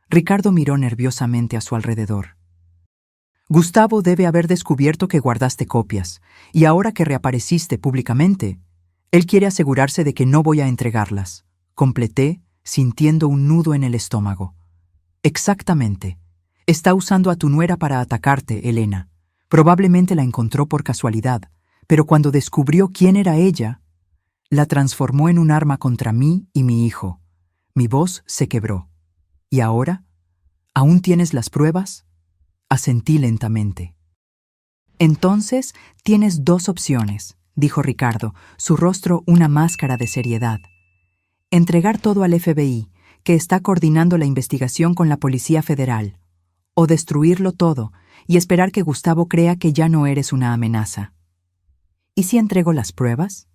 Ricardo miró nerviosamente a su alrededor. Gustavo debe haber descubierto que guardaste copias, y ahora que reapareciste públicamente, él quiere asegurarse de que no voy a entregarlas. Completé, sintiendo un nudo en el estómago. Exactamente. Está usando a tu nuera para atacarte, Elena. Probablemente la encontró por casualidad, pero cuando descubrió quién era ella, la transformó en un arma contra mí y mi hijo. Mi voz se quebró. ¿Y ahora? ¿Aún tienes las pruebas? Asentí lentamente. Entonces, tienes 2 opciones, dijo Ricardo, su rostro una máscara de seriedad. Entregar todo al FBI, que está coordinando la investigación con la Policía Federal, o destruirlo todo y esperar que Gustavo crea que ya no eres una amenaza. ¿Y si entrego las pruebas?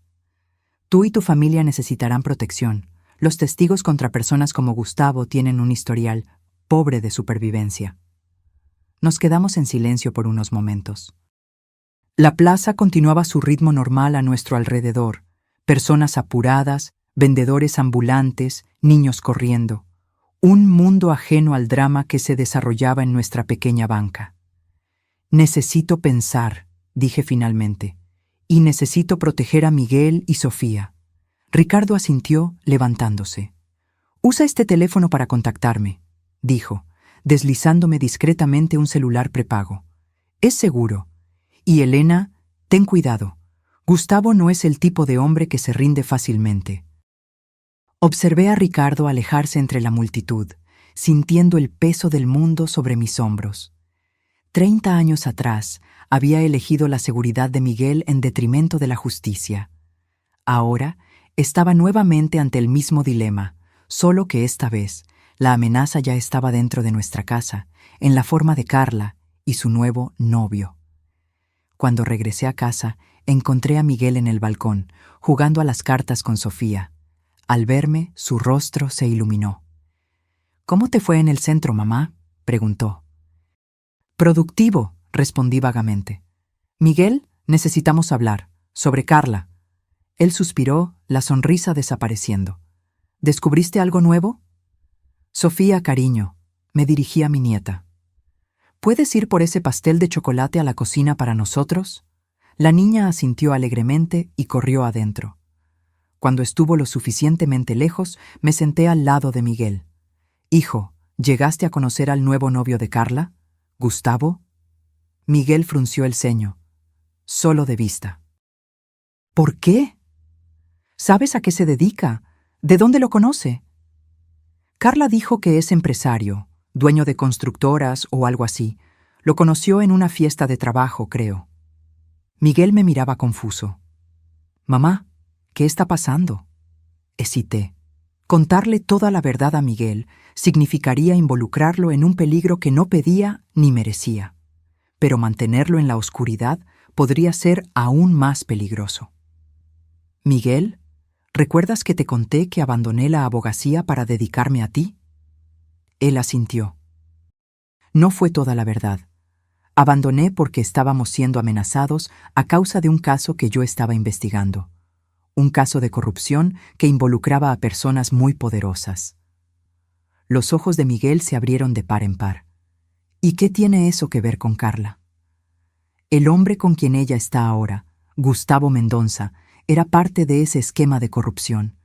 Tú y tu familia necesitarán protección. Los testigos contra personas como Gustavo tienen un historial pobre de supervivencia. Nos quedamos en silencio por unos momentos. La plaza continuaba su ritmo normal a nuestro alrededor. Personas apuradas, vendedores ambulantes, niños corriendo. Un mundo ajeno al drama que se desarrollaba en nuestra pequeña banca. Necesito pensar, dije finalmente, y necesito proteger a Miguel y Sofía. Ricardo asintió, levantándose. Usa este teléfono para contactarme, dijo, deslizándome discretamente un celular prepago. Es seguro. Y Elena, ten cuidado. Gustavo no es el tipo de hombre que se rinde fácilmente. Observé a Ricardo alejarse entre la multitud, sintiendo el peso del mundo sobre mis hombros. 30 años atrás, había elegido la seguridad de Miguel en detrimento de la justicia. Ahora, estaba nuevamente ante el mismo dilema, solo que esta vez, la amenaza ya estaba dentro de nuestra casa, en la forma de Carla y su nuevo novio. Cuando regresé a casa, encontré a Miguel en el balcón, jugando a las cartas con Sofía. Al verme, su rostro se iluminó. «¿Cómo te fue en el centro, mamá?», preguntó. «Productivo», respondí vagamente. «Miguel, necesitamos hablar, sobre Carla». Él suspiró, la sonrisa desapareciendo. «¿Descubriste algo nuevo?» «Sofía, cariño», me dirigí a mi nieta. «¿Puedes ir por ese pastel de chocolate a la cocina para nosotros?» La niña asintió alegremente y corrió adentro. Cuando estuvo lo suficientemente lejos, me senté al lado de Miguel. «Hijo, ¿llegaste a conocer al nuevo novio de Carla? ¿Gustavo?» Miguel frunció el ceño. «Solo de vista». «¿Por qué? ¿Sabes a qué se dedica? ¿De dónde lo conoce?» Carla dijo que es empresario, dueño de constructoras o algo así. Lo conoció en una fiesta de trabajo, creo. Miguel me miraba confuso. «Mamá, ¿qué está pasando?» Hesité. Contarle toda la verdad a Miguel significaría involucrarlo en un peligro que no pedía ni merecía. Pero mantenerlo en la oscuridad podría ser aún más peligroso. «Miguel, ¿recuerdas que te conté que abandoné la abogacía para dedicarme a ti?» Él asintió. No fue toda la verdad. Abandoné porque estábamos siendo amenazados a causa de un caso que yo estaba investigando. Un caso de corrupción que involucraba a personas muy poderosas. Los ojos de Miguel se abrieron de par en par. ¿Y qué tiene eso que ver con Carla? El hombre con quien ella está ahora, Gustavo Mendonça, era parte de ese esquema de corrupción.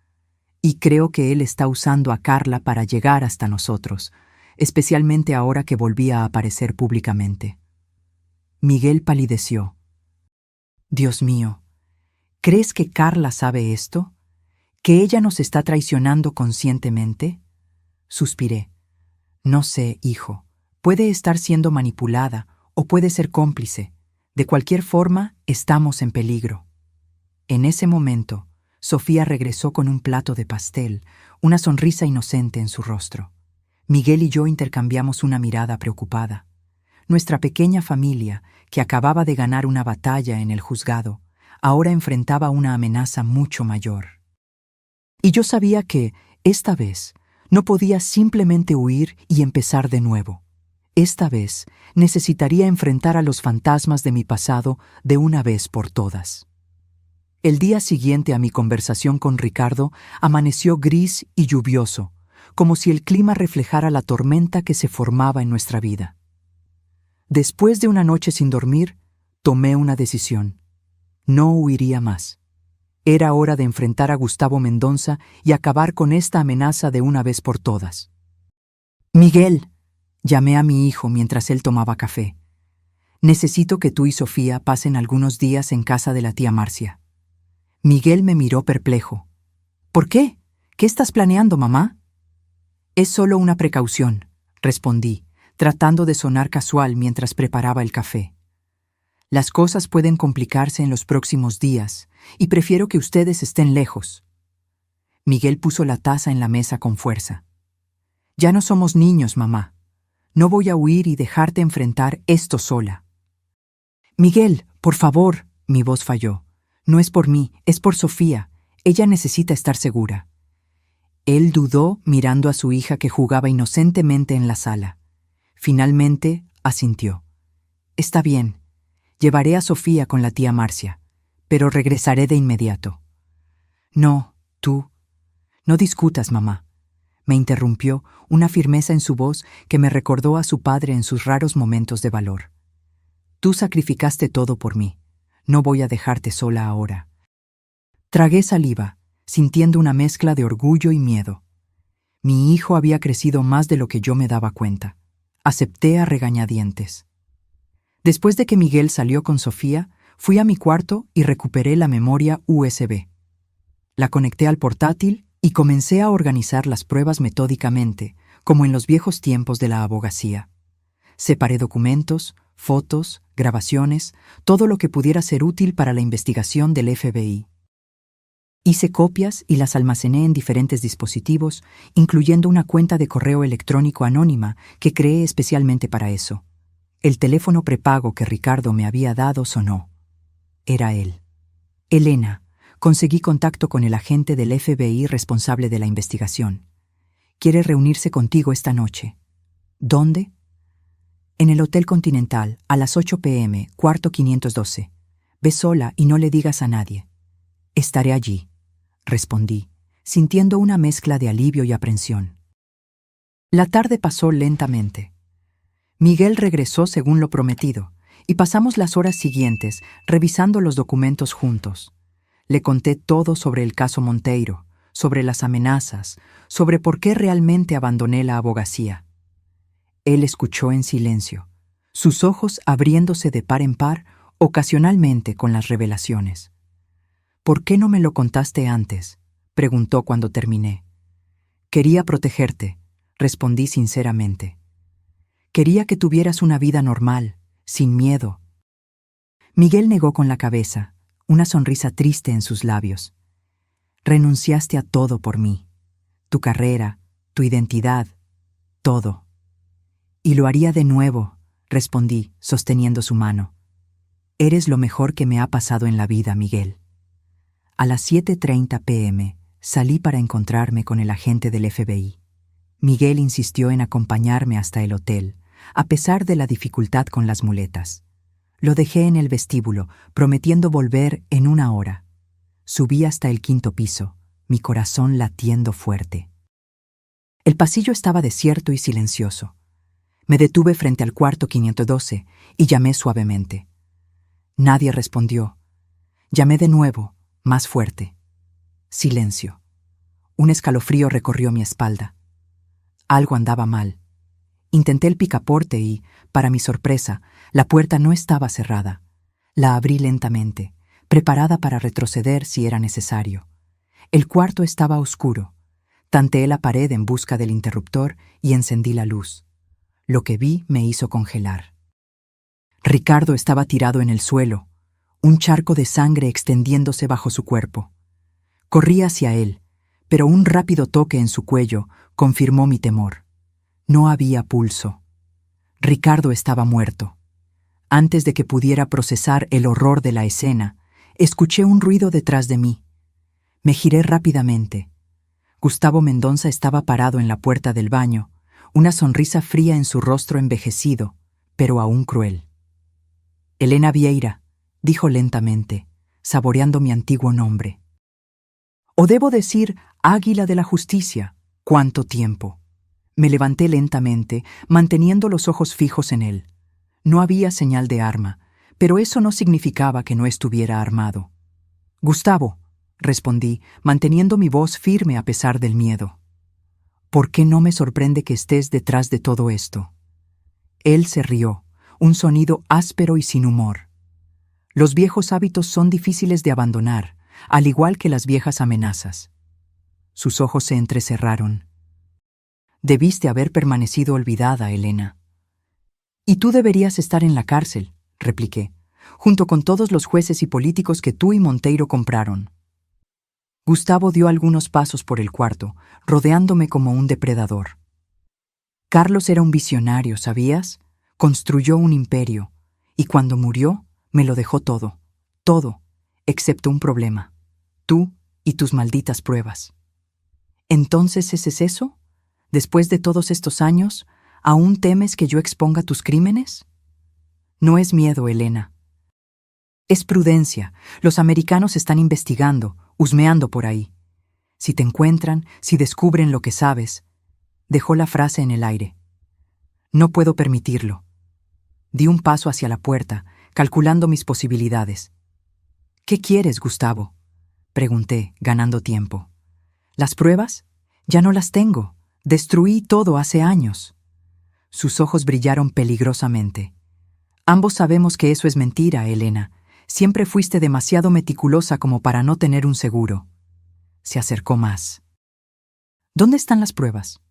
Y creo que él está usando a Carla para llegar hasta nosotros, especialmente ahora que volvía a aparecer públicamente. Miguel palideció. Dios mío, ¿crees que Carla sabe esto? ¿Que ella nos está traicionando conscientemente? Suspiré. No sé, hijo. Puede estar siendo manipulada o puede ser cómplice. De cualquier forma, estamos en peligro. En ese momento, Sofía regresó con un plato de pastel, una sonrisa inocente en su rostro. Miguel y yo intercambiamos una mirada preocupada. Nuestra pequeña familia, que acababa de ganar una batalla en el juzgado, ahora enfrentaba una amenaza mucho mayor. Y yo sabía que, esta vez, no podía simplemente huir y empezar de nuevo. Esta vez necesitaría enfrentar a los fantasmas de mi pasado de una vez por todas. El día siguiente a mi conversación con Ricardo amaneció gris y lluvioso, como si el clima reflejara la tormenta que se formaba en nuestra vida. Después de una noche sin dormir, tomé una decisión. No huiría más. Era hora de enfrentar a Gustavo Mendonça y acabar con esta amenaza de una vez por todas. «Miguel», llamé a mi hijo mientras él tomaba café. «Necesito que tú y Sofía pasen algunos días en casa de la tía Marcia». Miguel me miró perplejo. «¿Por qué? ¿Qué estás planeando, mamá?» «Es solo una precaución», respondí, tratando de sonar casual mientras preparaba el café. «Las cosas pueden complicarse en los próximos días, y prefiero que ustedes estén lejos». Miguel puso la taza en la mesa con fuerza. «Ya no somos niños, mamá. No voy a huir y dejarte enfrentar esto sola». «Miguel, por favor», mi voz falló. «No es por mí, es por Sofía. Ella necesita estar segura». Él dudó mirando a su hija que jugaba inocentemente en la sala. Finalmente, asintió. «Está bien. Llevaré a Sofía con la tía Marcia, pero regresaré de inmediato». «No, tú. No discutas, mamá», me interrumpió, una firmeza en su voz que me recordó a su padre en sus raros momentos de valor. «Tú sacrificaste todo por mí. No voy a dejarte sola ahora». Tragué saliva, sintiendo una mezcla de orgullo y miedo. Mi hijo había crecido más de lo que yo me daba cuenta. Acepté a regañadientes. Después de que Miguel salió con Sofía, fui a mi cuarto y recuperé la memoria USB. La conecté al portátil y comencé a organizar las pruebas metódicamente, como en los viejos tiempos de la abogacía. Separé documentos, fotos, grabaciones, todo lo que pudiera ser útil para la investigación del FBI. Hice copias y las almacené en diferentes dispositivos, incluyendo una cuenta de correo electrónico anónima que creé especialmente para eso. El teléfono prepago que Ricardo me había dado sonó. Era él. «Elena, conseguí contacto con el agente del FBI responsable de la investigación. Quiere reunirse contigo esta noche». «¿Dónde?» «En el Hotel Continental, a las 8 p.m., cuarto 512. Ve sola y no le digas a nadie». «Estaré allí», respondí, sintiendo una mezcla de alivio y aprensión. La tarde pasó lentamente. Miguel regresó según lo prometido, y pasamos las horas siguientes revisando los documentos juntos. Le conté todo sobre el caso Monteiro, sobre las amenazas, sobre por qué realmente abandoné la abogacía. Él escuchó en silencio, sus ojos abriéndose de par en par, ocasionalmente con las revelaciones. «¿Por qué no me lo contaste antes?», preguntó cuando terminé. «Quería protegerte», respondí sinceramente. «Quería que tuvieras una vida normal, sin miedo». Miguel negó con la cabeza, una sonrisa triste en sus labios. «Renunciaste a todo por mí, tu carrera, tu identidad, todo». «Y lo haría de nuevo», respondí, sosteniendo su mano. «Eres lo mejor que me ha pasado en la vida, Miguel». A las 7:30 p.m. salí para encontrarme con el agente del FBI. Miguel insistió en acompañarme hasta el hotel, a pesar de la dificultad con las muletas. Lo dejé en el vestíbulo, prometiendo volver en 1 hora. Subí hasta el 5º piso, mi corazón latiendo fuerte. El pasillo estaba desierto y silencioso. Me detuve frente al cuarto 512 y llamé suavemente. Nadie respondió. Llamé de nuevo, más fuerte. Silencio. Un escalofrío recorrió mi espalda. Algo andaba mal. Intenté el picaporte y, para mi sorpresa, la puerta no estaba cerrada. La abrí lentamente, preparada para retroceder si era necesario. El cuarto estaba oscuro. Tanteé la pared en busca del interruptor y encendí la luz. Lo que vi me hizo congelar. Ricardo estaba tirado en el suelo, un charco de sangre extendiéndose bajo su cuerpo. Corrí hacia él, pero un rápido toque en su cuello confirmó mi temor. No había pulso. Ricardo estaba muerto. Antes de que pudiera procesar el horror de la escena, escuché un ruido detrás de mí. Me giré rápidamente. Gustavo Mendonça estaba parado en la puerta del baño, una sonrisa fría en su rostro envejecido, pero aún cruel. Elena Vieira, dijo lentamente, saboreando mi antiguo nombre. O debo decir, Águila de la Justicia, ¿cuánto tiempo? Me levanté lentamente, manteniendo los ojos fijos en él. No había señal de arma, pero eso no significaba que no estuviera armado. Gustavo, respondí, manteniendo mi voz firme a pesar del miedo. ¿Por qué no me sorprende que estés detrás de todo esto? Él se rió, un sonido áspero y sin humor. Los viejos hábitos son difíciles de abandonar, al igual que las viejas amenazas. Sus ojos se entrecerraron. Debiste haber permanecido olvidada, Elena. Y tú deberías estar en la cárcel, repliqué, junto con todos los jueces y políticos que tú y Monteiro compraron. Gustavo dio algunos pasos por el cuarto, rodeándome como un depredador. Carlos era un visionario, ¿sabías? Construyó un imperio, y cuando murió, me lo dejó todo, excepto un problema. Tú y tus malditas pruebas. ¿Entonces ese es eso? Después de todos estos años, ¿aún temes que yo exponga tus crímenes? No es miedo, Elena. Es prudencia. Los americanos están investigando, husmeando por ahí. Si te encuentran, si descubren lo que sabes. Dejó la frase en el aire. No puedo permitirlo. Di un paso hacia la puerta, calculando mis posibilidades. ¿Qué quieres, Gustavo? Pregunté, ganando tiempo. ¿Las pruebas? Ya no las tengo. Destruí todo hace años. Sus ojos brillaron peligrosamente. Ambos sabemos que eso es mentira, Elena. Siempre fuiste demasiado meticulosa como para no tener un seguro. Se acercó más. ¿Dónde están las pruebas?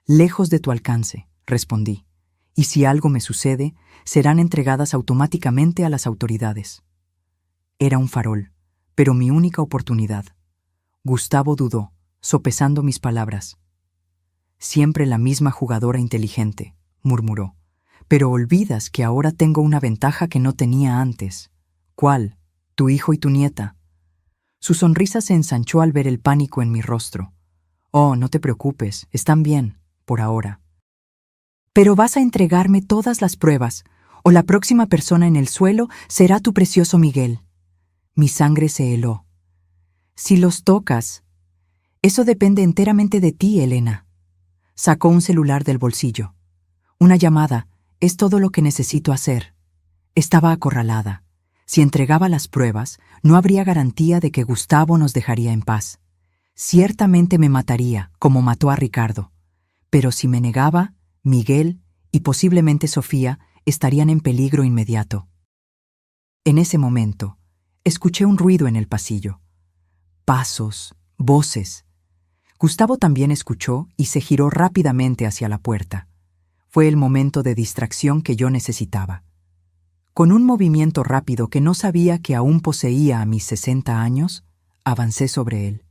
Lejos de tu alcance, respondí. Y si algo me sucede, serán entregadas automáticamente a las autoridades. Era un farol, pero mi única oportunidad. Gustavo dudó, sopesando mis palabras. Siempre la misma jugadora inteligente, murmuró. Pero olvidas que ahora tengo una ventaja que no tenía antes. ¿Cuál? Tu hijo y tu nieta. Su sonrisa se ensanchó al ver el pánico en mi rostro. Oh, no te preocupes, están bien, por ahora. Pero vas a entregarme todas las pruebas, o la próxima persona en el suelo será tu precioso Miguel. Mi sangre se heló. Si los tocas, eso depende enteramente de ti, Elena. Sacó un celular del bolsillo. Una llamada, es todo lo que necesito hacer. Estaba acorralada. Si entregaba las pruebas, no habría garantía de que Gustavo nos dejaría en paz. Ciertamente me mataría, como mató a Ricardo. Pero si me negaba, Miguel y posiblemente Sofía estarían en peligro inmediato. En ese momento, escuché un ruido en el pasillo. Pasos, voces. Gustavo también escuchó y se giró rápidamente hacia la puerta. Fue el momento de distracción que yo necesitaba. Con un movimiento rápido que no sabía que aún poseía a mis 60 años, avancé sobre él.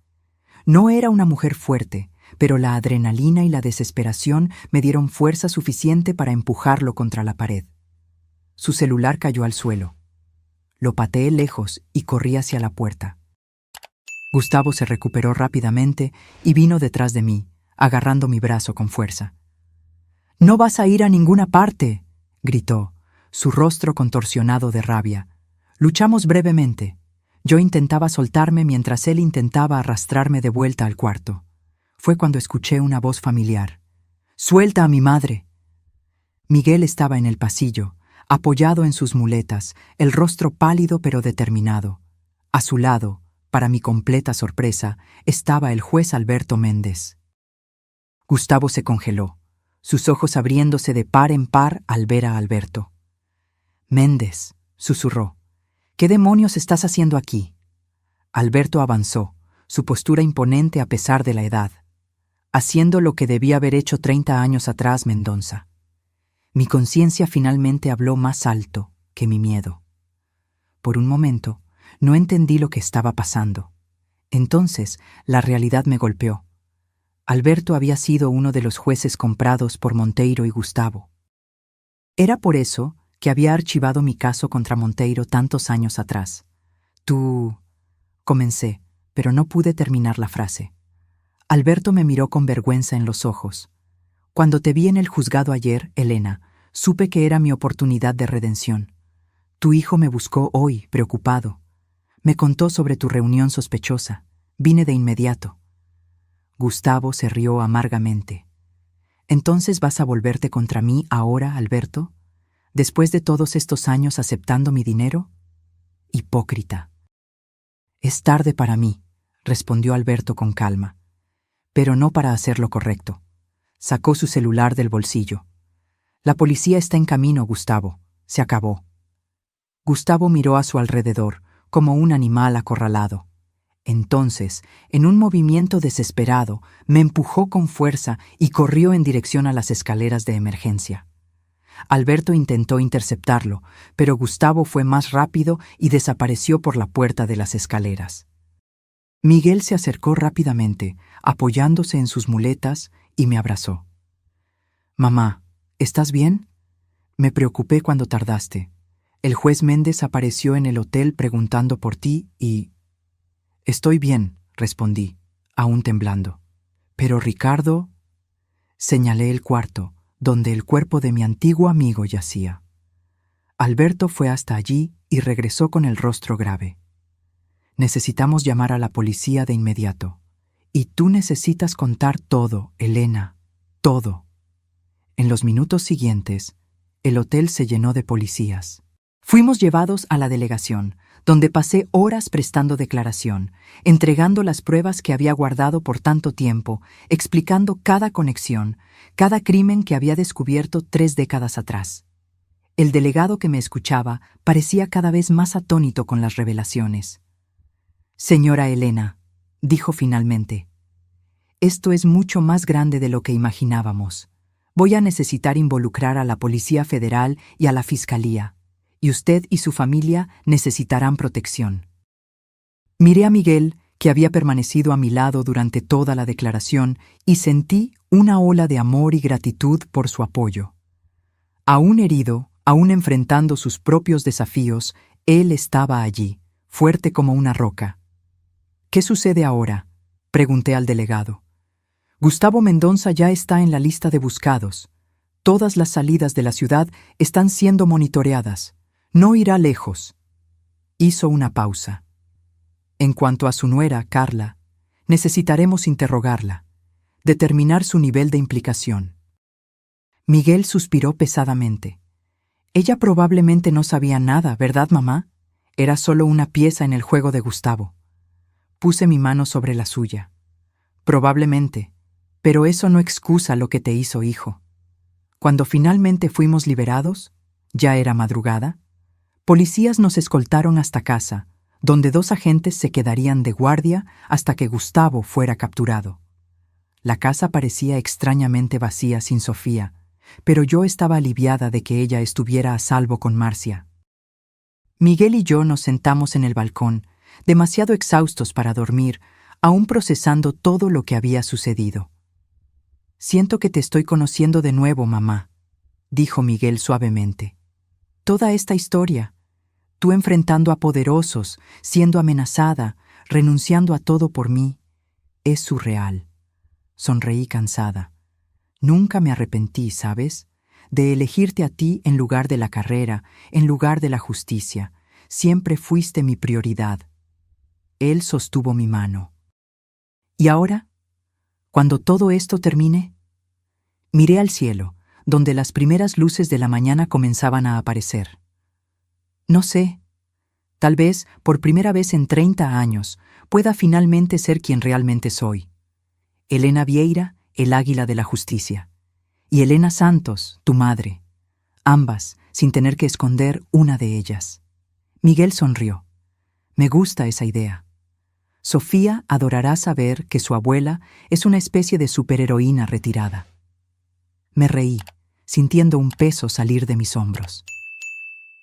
No era una mujer fuerte, pero la adrenalina y la desesperación me dieron fuerza suficiente para empujarlo contra la pared. Su celular cayó al suelo. Lo pateé lejos y corrí hacia la puerta. Gustavo se recuperó rápidamente y vino detrás de mí, agarrando mi brazo con fuerza. «¡No vas a ir a ninguna parte!», gritó, su rostro contorsionado de rabia. Luchamos brevemente. Yo intentaba soltarme mientras él intentaba arrastrarme de vuelta al cuarto. Fue cuando escuché una voz familiar. «¡Suelta a mi madre!». Miguel estaba en el pasillo, apoyado en sus muletas, el rostro pálido pero determinado. A su lado, para mi completa sorpresa, estaba el juez Alberto Méndez. Gustavo se congeló, sus ojos abriéndose de par en par al ver a Alberto. «Méndez», susurró, «¿qué demonios estás haciendo aquí?» Alberto avanzó, su postura imponente a pesar de la edad, haciendo lo que debía haber hecho 30 años atrás Mendoza. Mi conciencia finalmente habló más alto que mi miedo. Por un momento, no entendí lo que estaba pasando. Entonces, la realidad me golpeó. Alberto había sido uno de los jueces comprados por Monteiro y Gustavo. Era por eso que había archivado mi caso contra Monteiro tantos años atrás. «Tú...» comencé, pero no pude terminar la frase. Alberto me miró con vergüenza en los ojos. «Cuando te vi en el juzgado ayer, Elena, supe que era mi oportunidad de redención. Tu hijo me buscó hoy, preocupado. Me contó sobre tu reunión sospechosa. Vine de inmediato». Gustavo se rió amargamente. «¿Entonces vas a volverte contra mí ahora, Alberto? ¿Después de todos estos años aceptando mi dinero? Hipócrita». «Es tarde para mí», respondió Alberto con calma, «pero no para hacer lo correcto». Sacó su celular del bolsillo. «La policía está en camino, Gustavo. Se acabó». Gustavo miró a su alrededor, como un animal acorralado. Entonces, en un movimiento desesperado, me empujó con fuerza y corrió en dirección a las escaleras de emergencia. Alberto intentó interceptarlo, pero Gustavo fue más rápido y desapareció por la puerta de las escaleras. Miguel se acercó rápidamente, apoyándose en sus muletas, y me abrazó. «Mamá, ¿estás bien? Me preocupé cuando tardaste. El juez Méndez apareció en el hotel preguntando por ti y...» «Estoy bien», respondí, aún temblando. «Pero Ricardo...» Señalé el cuarto, donde el cuerpo de mi antiguo amigo yacía. Alberto fue hasta allí y regresó con el rostro grave. «Necesitamos llamar a la policía de inmediato. Y tú necesitas contar todo, Elena, todo». En los minutos siguientes, el hotel se llenó de policías. Fuimos llevados a la delegación, donde pasé horas prestando declaración, entregando las pruebas que había guardado por tanto tiempo, explicando cada conexión, cada crimen que había descubierto 3 décadas atrás. El delegado que me escuchaba parecía cada vez más atónito con las revelaciones. «Señora Elena», dijo finalmente, «esto es mucho más grande de lo que imaginábamos. Voy a necesitar involucrar a la Policía Federal y a la Fiscalía, y usted y su familia necesitarán protección». Miré a Miguel, que había permanecido a mi lado durante toda la declaración, y sentí una ola de amor y gratitud por su apoyo. Aún herido, aún enfrentando sus propios desafíos, él estaba allí, fuerte como una roca. «¿Qué sucede ahora?», pregunté al delegado. «Gustavo Mendoza ya está en la lista de buscados. Todas las salidas de la ciudad están siendo monitoreadas. No irá lejos». Hizo una pausa. «En cuanto a su nuera, Carla, necesitaremos interrogarla, determinar su nivel de implicación». Miguel suspiró pesadamente. «Ella probablemente no sabía nada, ¿verdad, mamá? Era solo una pieza en el juego de Gustavo». Puse mi mano sobre la suya. «Probablemente, pero eso no excusa lo que te hizo, hijo». Cuando finalmente fuimos liberados, ya era madrugada, policías nos escoltaron hasta casa, donde 2 agentes se quedarían de guardia hasta que Gustavo fuera capturado. La casa parecía extrañamente vacía sin Sofía, pero yo estaba aliviada de que ella estuviera a salvo con Marcia. Miguel y yo nos sentamos en el balcón, demasiado exhaustos para dormir, aún procesando todo lo que había sucedido. «Siento que te estoy conociendo de nuevo, mamá», dijo Miguel suavemente. «Toda esta historia, tú enfrentando a poderosos, siendo amenazada, renunciando a todo por mí, es surreal». Sonreí cansada. Nunca me arrepentí, ¿sabes?, de elegirte a ti en lugar de la carrera, en lugar de la justicia. Siempre fuiste mi prioridad. Él sostuvo mi mano. «¿Y ahora? Cuando todo esto termine...» Miré al cielo, donde las primeras luces de la mañana comenzaban a aparecer. «No sé. Tal vez, por primera vez en 30 años, pueda finalmente ser quien realmente soy. Elena Vieira, el águila de la justicia. Y Elena Santos, tu madre. Ambas, sin tener que esconder una de ellas. Miguel sonrió. Me gusta esa idea. Sofía adorará saber que su abuela es una especie de superheroína retirada. Me reí, sintiendo un peso salir de mis hombros.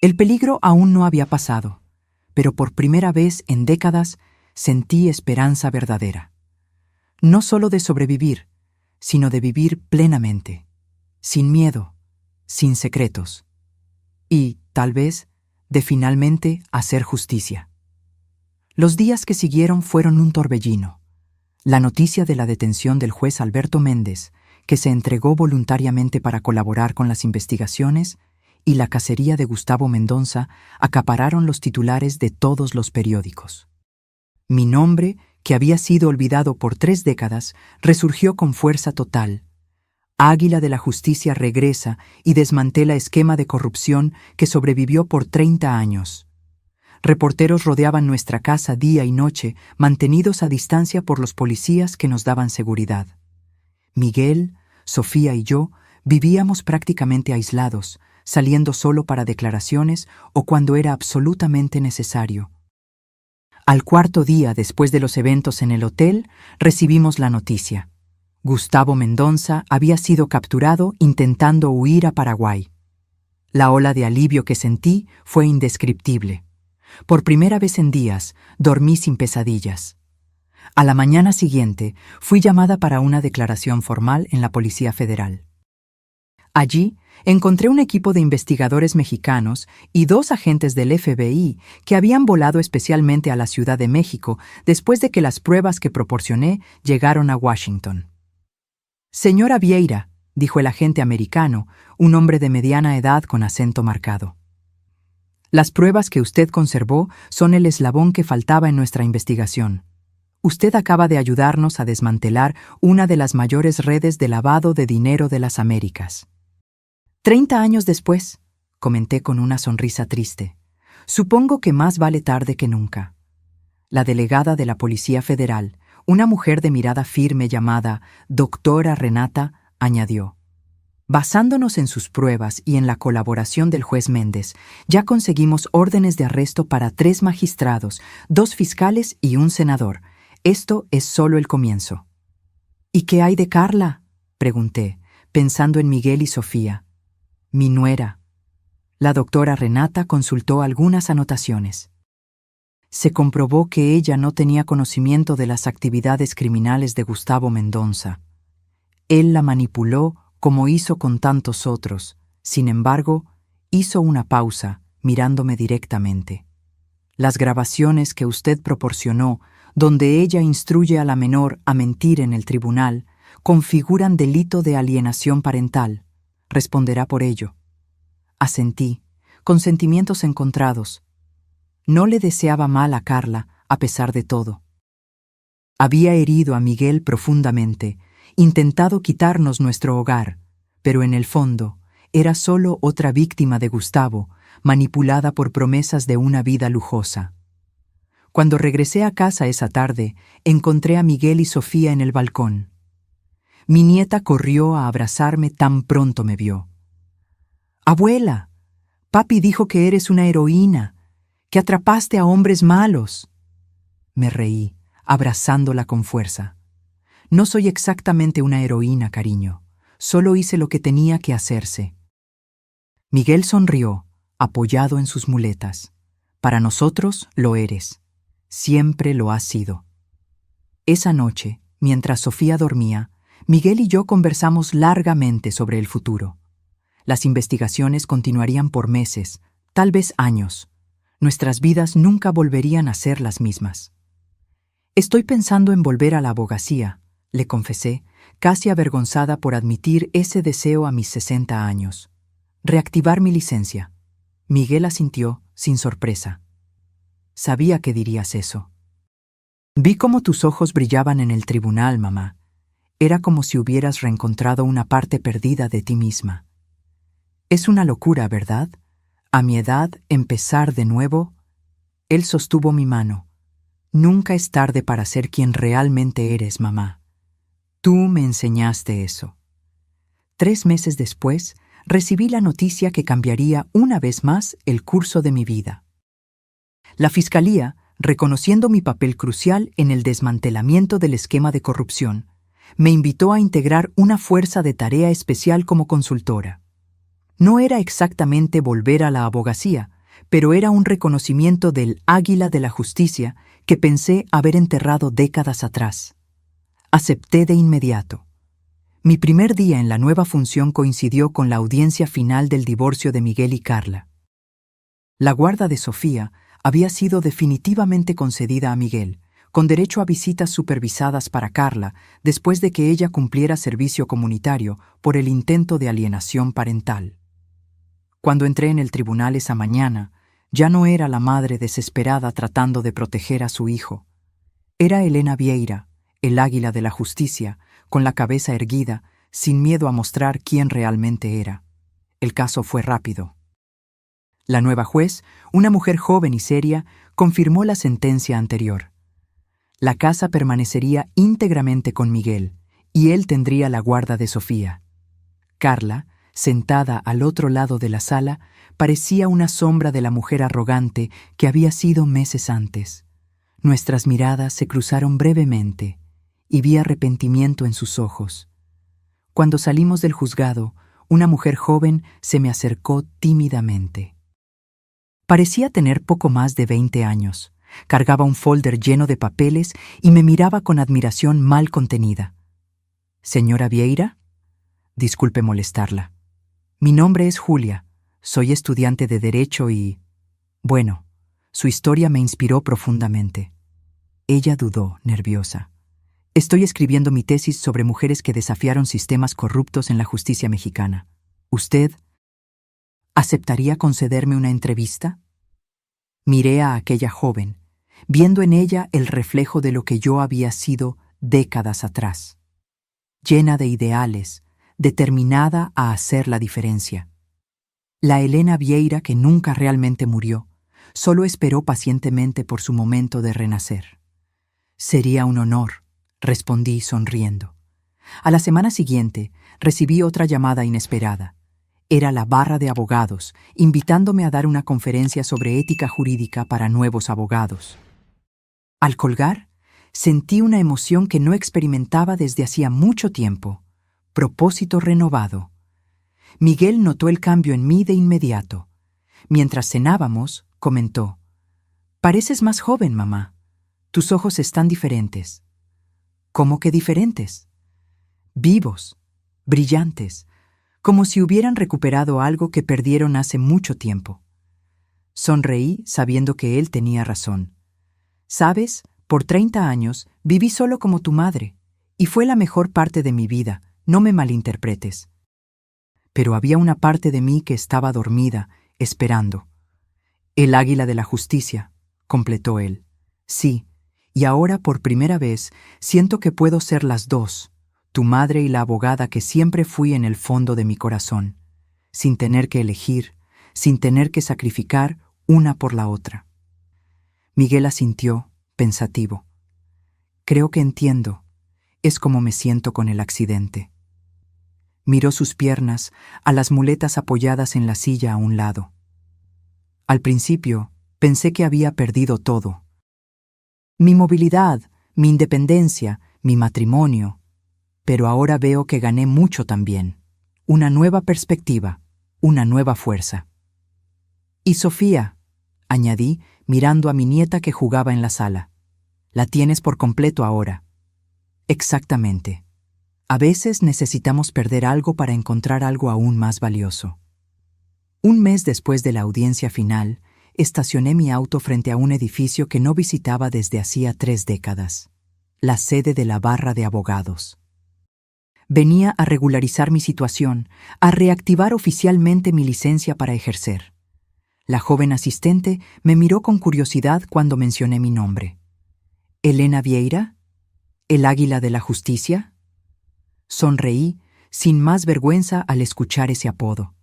El peligro aún no había pasado, pero por primera vez en décadas sentí esperanza verdadera. No solo de sobrevivir, sino de vivir plenamente, sin miedo, sin secretos, y, tal vez, de finalmente hacer justicia. Los días que siguieron fueron un torbellino. La noticia de la detención del juez Alberto Méndez, que se entregó voluntariamente para colaborar con las investigaciones, y la cacería de Gustavo Mendonça acapararon los titulares de todos los periódicos. Mi nombre, que había sido olvidado por 3 décadas, resurgió con fuerza total. Águila de la Justicia regresa y desmantela esquema de corrupción que sobrevivió por 30 años. Reporteros rodeaban nuestra casa día y noche, mantenidos a distancia por los policías que nos daban seguridad. Miguel, Sofía y yo vivíamos prácticamente aislados, saliendo solo para declaraciones o cuando era absolutamente necesario. Al 4.º día después de los eventos en el hotel, recibimos la noticia. Gustavo Mendonça había sido capturado intentando huir a Paraguay. La ola de alivio que sentí fue indescriptible. Por primera vez en días, dormí sin pesadillas. A la mañana siguiente, fui llamada para una declaración formal en la Policía Federal. Allí, encontré un equipo de investigadores mexicanos y 2 agentes del FBI que habían volado especialmente a la Ciudad de México después de que las pruebas que proporcioné llegaron a Washington. Señora Vieira, dijo el agente americano, un hombre de mediana edad con acento marcado. Las pruebas que usted conservó son el eslabón que faltaba en nuestra investigación. Usted acaba de ayudarnos a desmantelar una de las mayores redes de lavado de dinero de las Américas. 30 años después, comenté con una sonrisa triste, supongo que más vale tarde que nunca. La delegada de la Policía Federal, una mujer de mirada firme llamada Doctora Renata, añadió: basándonos en sus pruebas y en la colaboración del juez Méndez, ya conseguimos órdenes de arresto para 3 magistrados, 2 fiscales y un senador. Esto es solo el comienzo. ¿Y qué hay de Carla?, pregunté, pensando en Miguel y Sofía. Mi nuera. La doctora Renata consultó algunas anotaciones. Se comprobó que ella no tenía conocimiento de las actividades criminales de Gustavo Mendonça. Él la manipuló como hizo con tantos otros. Sin embargo, hizo una pausa, mirándome directamente. Las grabaciones que usted proporcionó, donde ella instruye a la menor a mentir en el tribunal, configuran delito de alienación parental. Responderá por ello. Asentí, con sentimientos encontrados. No le deseaba mal a Carla, a pesar de todo. Había herido a Miguel profundamente, intentado quitarnos nuestro hogar, pero en el fondo era solo otra víctima de Gustavo, manipulada por promesas de una vida lujosa. Cuando regresé a casa esa tarde, encontré a Miguel y Sofía en el balcón. Mi nieta corrió a abrazarme tan pronto me vio. «Abuela, papi dijo que eres una heroína, que atrapaste a hombres malos». Me reí, abrazándola con fuerza. No soy exactamente una heroína, cariño. Solo hice lo que tenía que hacerse. Miguel sonrió, apoyado en sus muletas. Para nosotros lo eres. Siempre lo has sido. Esa noche, mientras Sofía dormía, Miguel y yo conversamos largamente sobre el futuro. Las investigaciones continuarían por meses, tal vez años. Nuestras vidas nunca volverían a ser las mismas. Estoy pensando en volver a la abogacía, le confesé, casi avergonzada por admitir ese deseo a mis 60 años. Reactivar mi licencia. Miguel asintió, sin sorpresa. Sabía que dirías eso. Vi cómo tus ojos brillaban en el tribunal, mamá. Era como si hubieras reencontrado una parte perdida de ti misma. Es una locura, ¿verdad? A mi edad, empezar de nuevo. Él sostuvo mi mano. Nunca es tarde para ser quien realmente eres, mamá. Tú me enseñaste eso. 3 meses después, recibí la noticia que cambiaría una vez más el curso de mi vida. La Fiscalía, reconociendo mi papel crucial en el desmantelamiento del esquema de corrupción, me invitó a integrar una fuerza de tarea especial como consultora. No era exactamente volver a la abogacía, pero era un reconocimiento del águila de la justicia que pensé haber enterrado décadas atrás. Acepté de inmediato. Mi primer día en la nueva función coincidió con la audiencia final del divorcio de Miguel y Carla. La guarda de Sofía había sido definitivamente concedida a Miguel, con derecho a visitas supervisadas para Carla después de que ella cumpliera servicio comunitario por el intento de alienación parental. Cuando entré en el tribunal esa mañana, ya no era la madre desesperada tratando de proteger a su hijo. Era Elena Vieira, el águila de la justicia, con la cabeza erguida, sin miedo a mostrar quién realmente era. El caso fue rápido. La nueva juez, una mujer joven y seria, confirmó la sentencia anterior. La casa permanecería íntegramente con Miguel, y él tendría la guarda de Sofía. Carla, sentada al otro lado de la sala, parecía una sombra de la mujer arrogante que había sido meses antes. Nuestras miradas se cruzaron brevemente, y vi arrepentimiento en sus ojos. Cuando salimos del juzgado, una mujer joven se me acercó tímidamente. Parecía tener poco más de 20 años. Cargaba un folder lleno de papeles y me miraba con admiración mal contenida. «¿Señora Vieira?» Disculpe molestarla. Mi nombre es Julia. Soy estudiante de Derecho y... Bueno, su historia me inspiró profundamente. Ella dudó, nerviosa. Estoy escribiendo mi tesis sobre mujeres que desafiaron sistemas corruptos en la justicia mexicana. ¿Usted aceptaría concederme una entrevista? Miré a aquella joven, viendo en ella el reflejo de lo que yo había sido décadas atrás. Llena de ideales, determinada a hacer la diferencia. La Elena Vieira que nunca realmente murió, solo esperó pacientemente por su momento de renacer. Sería un honor, respondí sonriendo. A la semana siguiente, recibí otra llamada inesperada. Era la barra de abogados, invitándome a dar una conferencia sobre ética jurídica para nuevos abogados. Al colgar, sentí una emoción que no experimentaba desde hacía mucho tiempo. Propósito renovado. Miguel notó el cambio en mí de inmediato. Mientras cenábamos, comentó: «Pareces más joven, mamá. Tus ojos están diferentes». «¿Cómo que diferentes?» «Vivos, brillantes, como si hubieran recuperado algo que perdieron hace mucho tiempo». Sonreí sabiendo que él tenía razón. «Sabes, por 30 años viví solo como tu madre, y fue la mejor parte de mi vida, no me malinterpretes. Pero había una parte de mí que estaba dormida, esperando». «El águila de la justicia», completó él. «Sí, y ahora por primera vez siento que puedo ser las dos, tu madre y la abogada que siempre fui en el fondo de mi corazón, sin tener que elegir, sin tener que sacrificar una por la otra». Miguel asintió, pensativo. «Creo que entiendo. Es como me siento con el accidente». Miró sus piernas, a las muletas apoyadas en la silla a un lado. Al principio, pensé que había perdido todo. Mi movilidad, mi independencia, mi matrimonio. Pero ahora veo que gané mucho también. Una nueva perspectiva, una nueva fuerza. «Y Sofía», añadí, mirando a mi nieta que jugaba en la sala. «La tienes por completo ahora». «Exactamente. A veces necesitamos perder algo para encontrar algo aún más valioso». Un mes después de la audiencia final, estacioné mi auto frente a un edificio que no visitaba desde hacía 3 décadas, la sede de la barra de abogados. Venía a regularizar mi situación, a reactivar oficialmente mi licencia para ejercer. La joven asistente me miró con curiosidad cuando mencioné mi nombre. «¿Elena Vieira? ¿El águila de la justicia?» Sonreí, sin más vergüenza al escuchar ese apodo.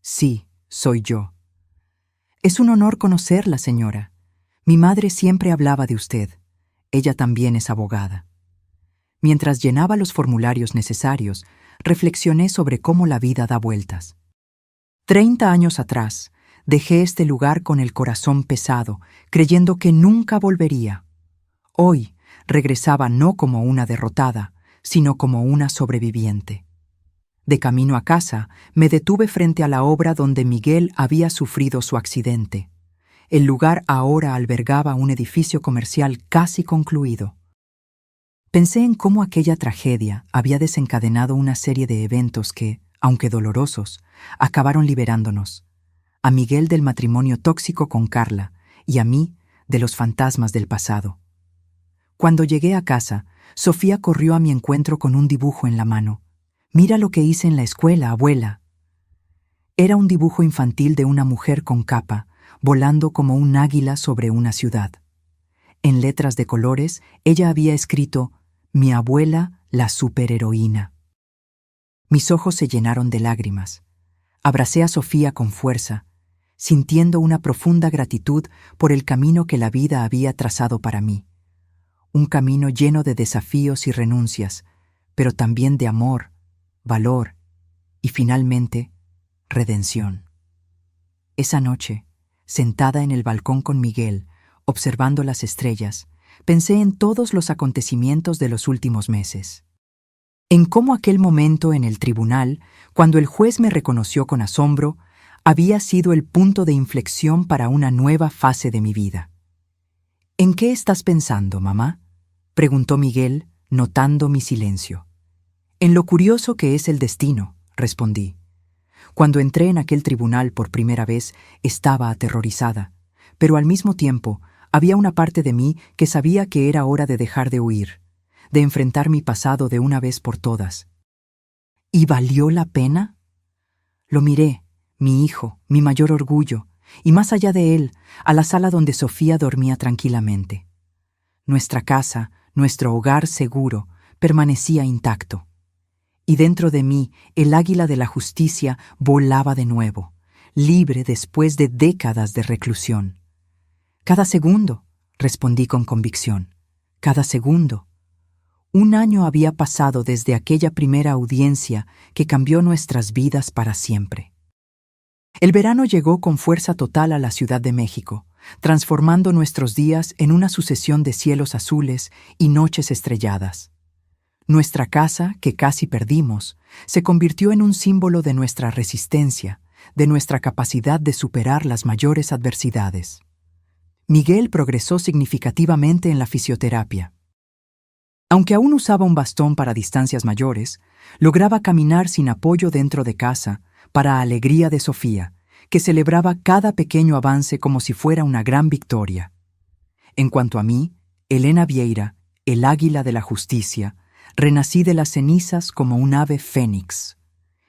«Sí, soy yo». «Es un honor conocerla, señora. Mi madre siempre hablaba de usted. Ella también es abogada. Mientras llenaba los formularios necesarios, reflexioné sobre cómo la vida da vueltas. 30 años atrás, dejé este lugar con el corazón pesado, creyendo que nunca volvería. Hoy, regresaba no como una derrotada, sino como una sobreviviente. De camino a casa, me detuve frente a la obra donde Miguel había sufrido su accidente. El lugar ahora albergaba un edificio comercial casi concluido. Pensé en cómo aquella tragedia había desencadenado una serie de eventos que, aunque dolorosos, acabaron liberándonos. A Miguel del matrimonio tóxico con Carla y a mí de los fantasmas del pasado. Cuando llegué a casa, Sofía corrió a mi encuentro con un dibujo en la mano. «Mira lo que hice en la escuela, abuela». Era un dibujo infantil de una mujer con capa, volando como un águila sobre una ciudad. En letras de colores, ella había escrito «Mi abuela, la superheroína». Mis ojos se llenaron de lágrimas. Abracé a Sofía con fuerza, sintiendo una profunda gratitud por el camino que la vida había trazado para mí. Un camino lleno de desafíos y renuncias, pero también de amor, valor y, finalmente, redención. Esa noche, sentada en el balcón con Miguel, observando las estrellas, pensé en todos los acontecimientos de los últimos meses. En cómo aquel momento en el tribunal, cuando el juez me reconoció con asombro, había sido el punto de inflexión para una nueva fase de mi vida. «¿En qué estás pensando, mamá?», preguntó Miguel, notando mi silencio. «En lo curioso que es el destino», respondí. Cuando entré en aquel tribunal por primera vez, estaba aterrorizada, pero al mismo tiempo había una parte de mí que sabía que era hora de dejar de huir, de enfrentar mi pasado de una vez por todas. ¿Y valió la pena? Lo miré, mi hijo, mi mayor orgullo, y más allá de él, a la sala donde Sofía dormía tranquilamente. Nuestra casa, nuestro hogar seguro, permanecía intacto. Y dentro de mí, el águila de la justicia volaba de nuevo, libre después de décadas de reclusión. «Cada segundo», respondí con convicción, «cada segundo». 1 año había pasado desde aquella primera audiencia que cambió nuestras vidas para siempre. El verano llegó con fuerza total a la Ciudad de México, transformando nuestros días en una sucesión de cielos azules y noches estrelladas. Nuestra casa, que casi perdimos, se convirtió en un símbolo de nuestra resistencia, de nuestra capacidad de superar las mayores adversidades. Miguel progresó significativamente en la fisioterapia. Aunque aún usaba un bastón para distancias mayores, lograba caminar sin apoyo dentro de casa, para alegría de Sofía, que celebraba cada pequeño avance como si fuera una gran victoria. En cuanto a mí, Elena Vieira, el águila de la justicia, renací de las cenizas como un ave fénix.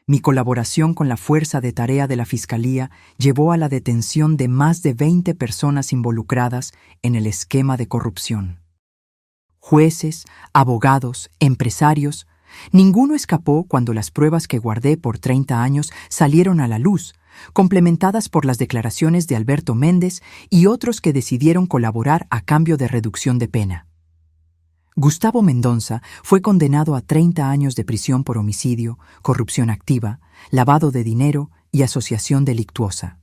Mi colaboración con la fuerza de tarea de la Fiscalía llevó a la detención de más de 20 personas involucradas en el esquema de corrupción. Jueces, abogados, empresarios, ninguno escapó cuando las pruebas que guardé por 30 años salieron a la luz, complementadas por las declaraciones de Alberto Méndez y otros que decidieron colaborar a cambio de reducción de pena. Gustavo Mendonça fue condenado a 30 años de prisión por homicidio, corrupción activa, lavado de dinero y asociación delictuosa.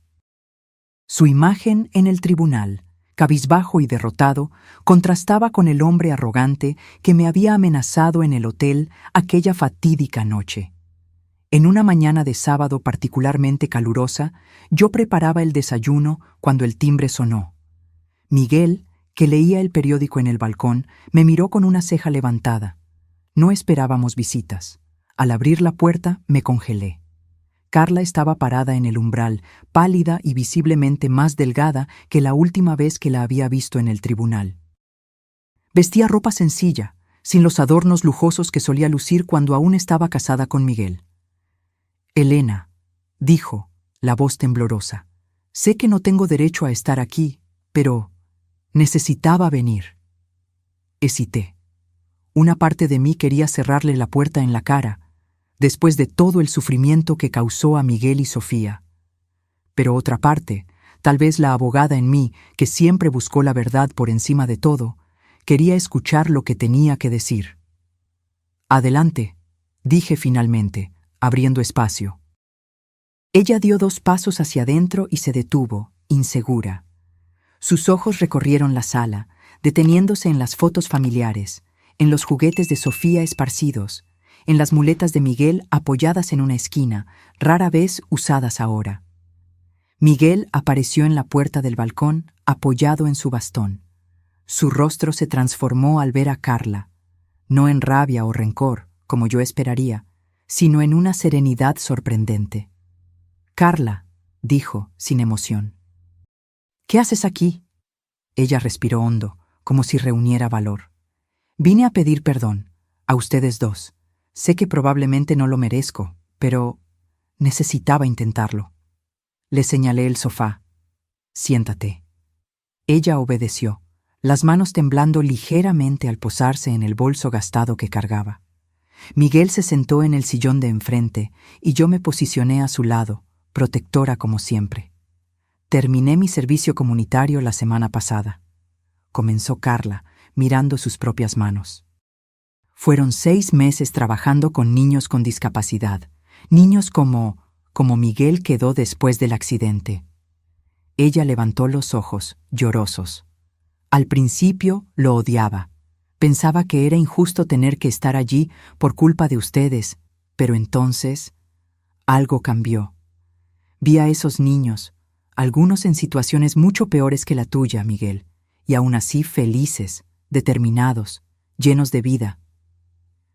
Su imagen en el tribunal, cabizbajo y derrotado, contrastaba con el hombre arrogante que me había amenazado en el hotel aquella fatídica noche. En una mañana de sábado particularmente calurosa, yo preparaba el desayuno cuando el timbre sonó. Miguel, que leía el periódico en el balcón, me miró con una ceja levantada. No esperábamos visitas. Al abrir la puerta, me congelé. Carla estaba parada en el umbral, pálida y visiblemente más delgada que la última vez que la había visto en el tribunal. Vestía ropa sencilla, sin los adornos lujosos que solía lucir cuando aún estaba casada con Miguel. «Elena», dijo, la voz temblorosa, «sé que no tengo derecho a estar aquí, pero necesitaba venir». Hesité. Una parte de mí quería cerrarle la puerta en la cara, después de todo el sufrimiento que causó a Miguel y Sofía. Pero otra parte Tal vez la abogada en mí, que siempre buscó la verdad por encima de todo, quería escuchar lo que tenía que decir. «Adelante», dije finalmente, abriendo espacio. Ella dio 2 pasos hacia adentro y se detuvo, insegura. Sus ojos recorrieron la sala, deteniéndose en las fotos familiares, en los juguetes de Sofía esparcidos, en las muletas de Miguel apoyadas en una esquina, rara vez usadas ahora. Miguel apareció en la puerta del balcón, apoyado en su bastón. Su rostro se transformó al ver a Carla, no en rabia o rencor, como yo esperaría, sino en una serenidad sorprendente. «Carla», dijo, sin emoción. «¿Qué haces aquí?» Ella respiró hondo, como si reuniera valor. «Vine a pedir perdón, a ustedes 2. Sé que probablemente no lo merezco, pero necesitaba intentarlo». Le señalé el sofá. «Siéntate». Ella obedeció, las manos temblando ligeramente al posarse en el bolso gastado que cargaba. Miguel se sentó en el sillón de enfrente y yo me posicioné a su lado, protectora como siempre. «Terminé mi servicio comunitario la semana pasada», comenzó Carla, mirando sus propias manos. «Fueron 6 meses trabajando con niños con discapacidad, niños como Miguel quedó después del accidente». Ella levantó los ojos, llorosos. Al principio lo odiaba. Pensaba que era injusto tener que estar allí por culpa de ustedes, pero entonces algo cambió. Vi a esos niños, algunos en situaciones mucho peores que la tuya, Miguel, y aún así felices, determinados, llenos de vida.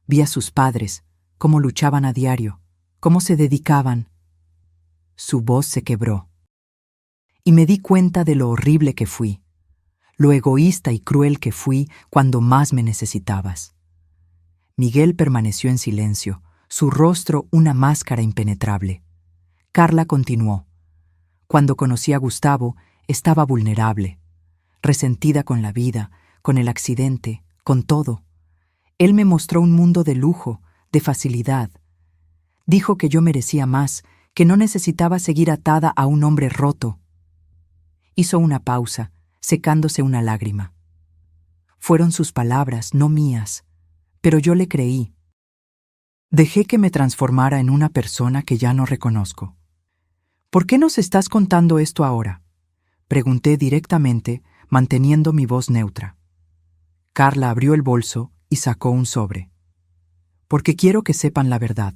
Vi a sus padres, cómo luchaban a diario, cómo se dedicaban. Su voz se quebró. Y me di cuenta de lo horrible que fui, lo egoísta y cruel que fui cuando más me necesitabas. Miguel permaneció en silencio, su rostro una máscara impenetrable. Carla continuó. Cuando conocí a Gustavo, estaba vulnerable, resentida con la vida, con el accidente, con todo. Él me mostró un mundo de lujo, de facilidad. Dijo que yo merecía más, que no necesitaba seguir atada a un hombre roto. Hizo una pausa, secándose una lágrima. Fueron sus palabras, no mías, pero yo le creí. Dejé que me transformara en una persona que ya no reconozco. «¿Por qué nos estás contando esto ahora?», pregunté directamente, manteniendo mi voz neutra. Carla abrió el bolso y sacó un sobre. «Porque quiero que sepan la verdad,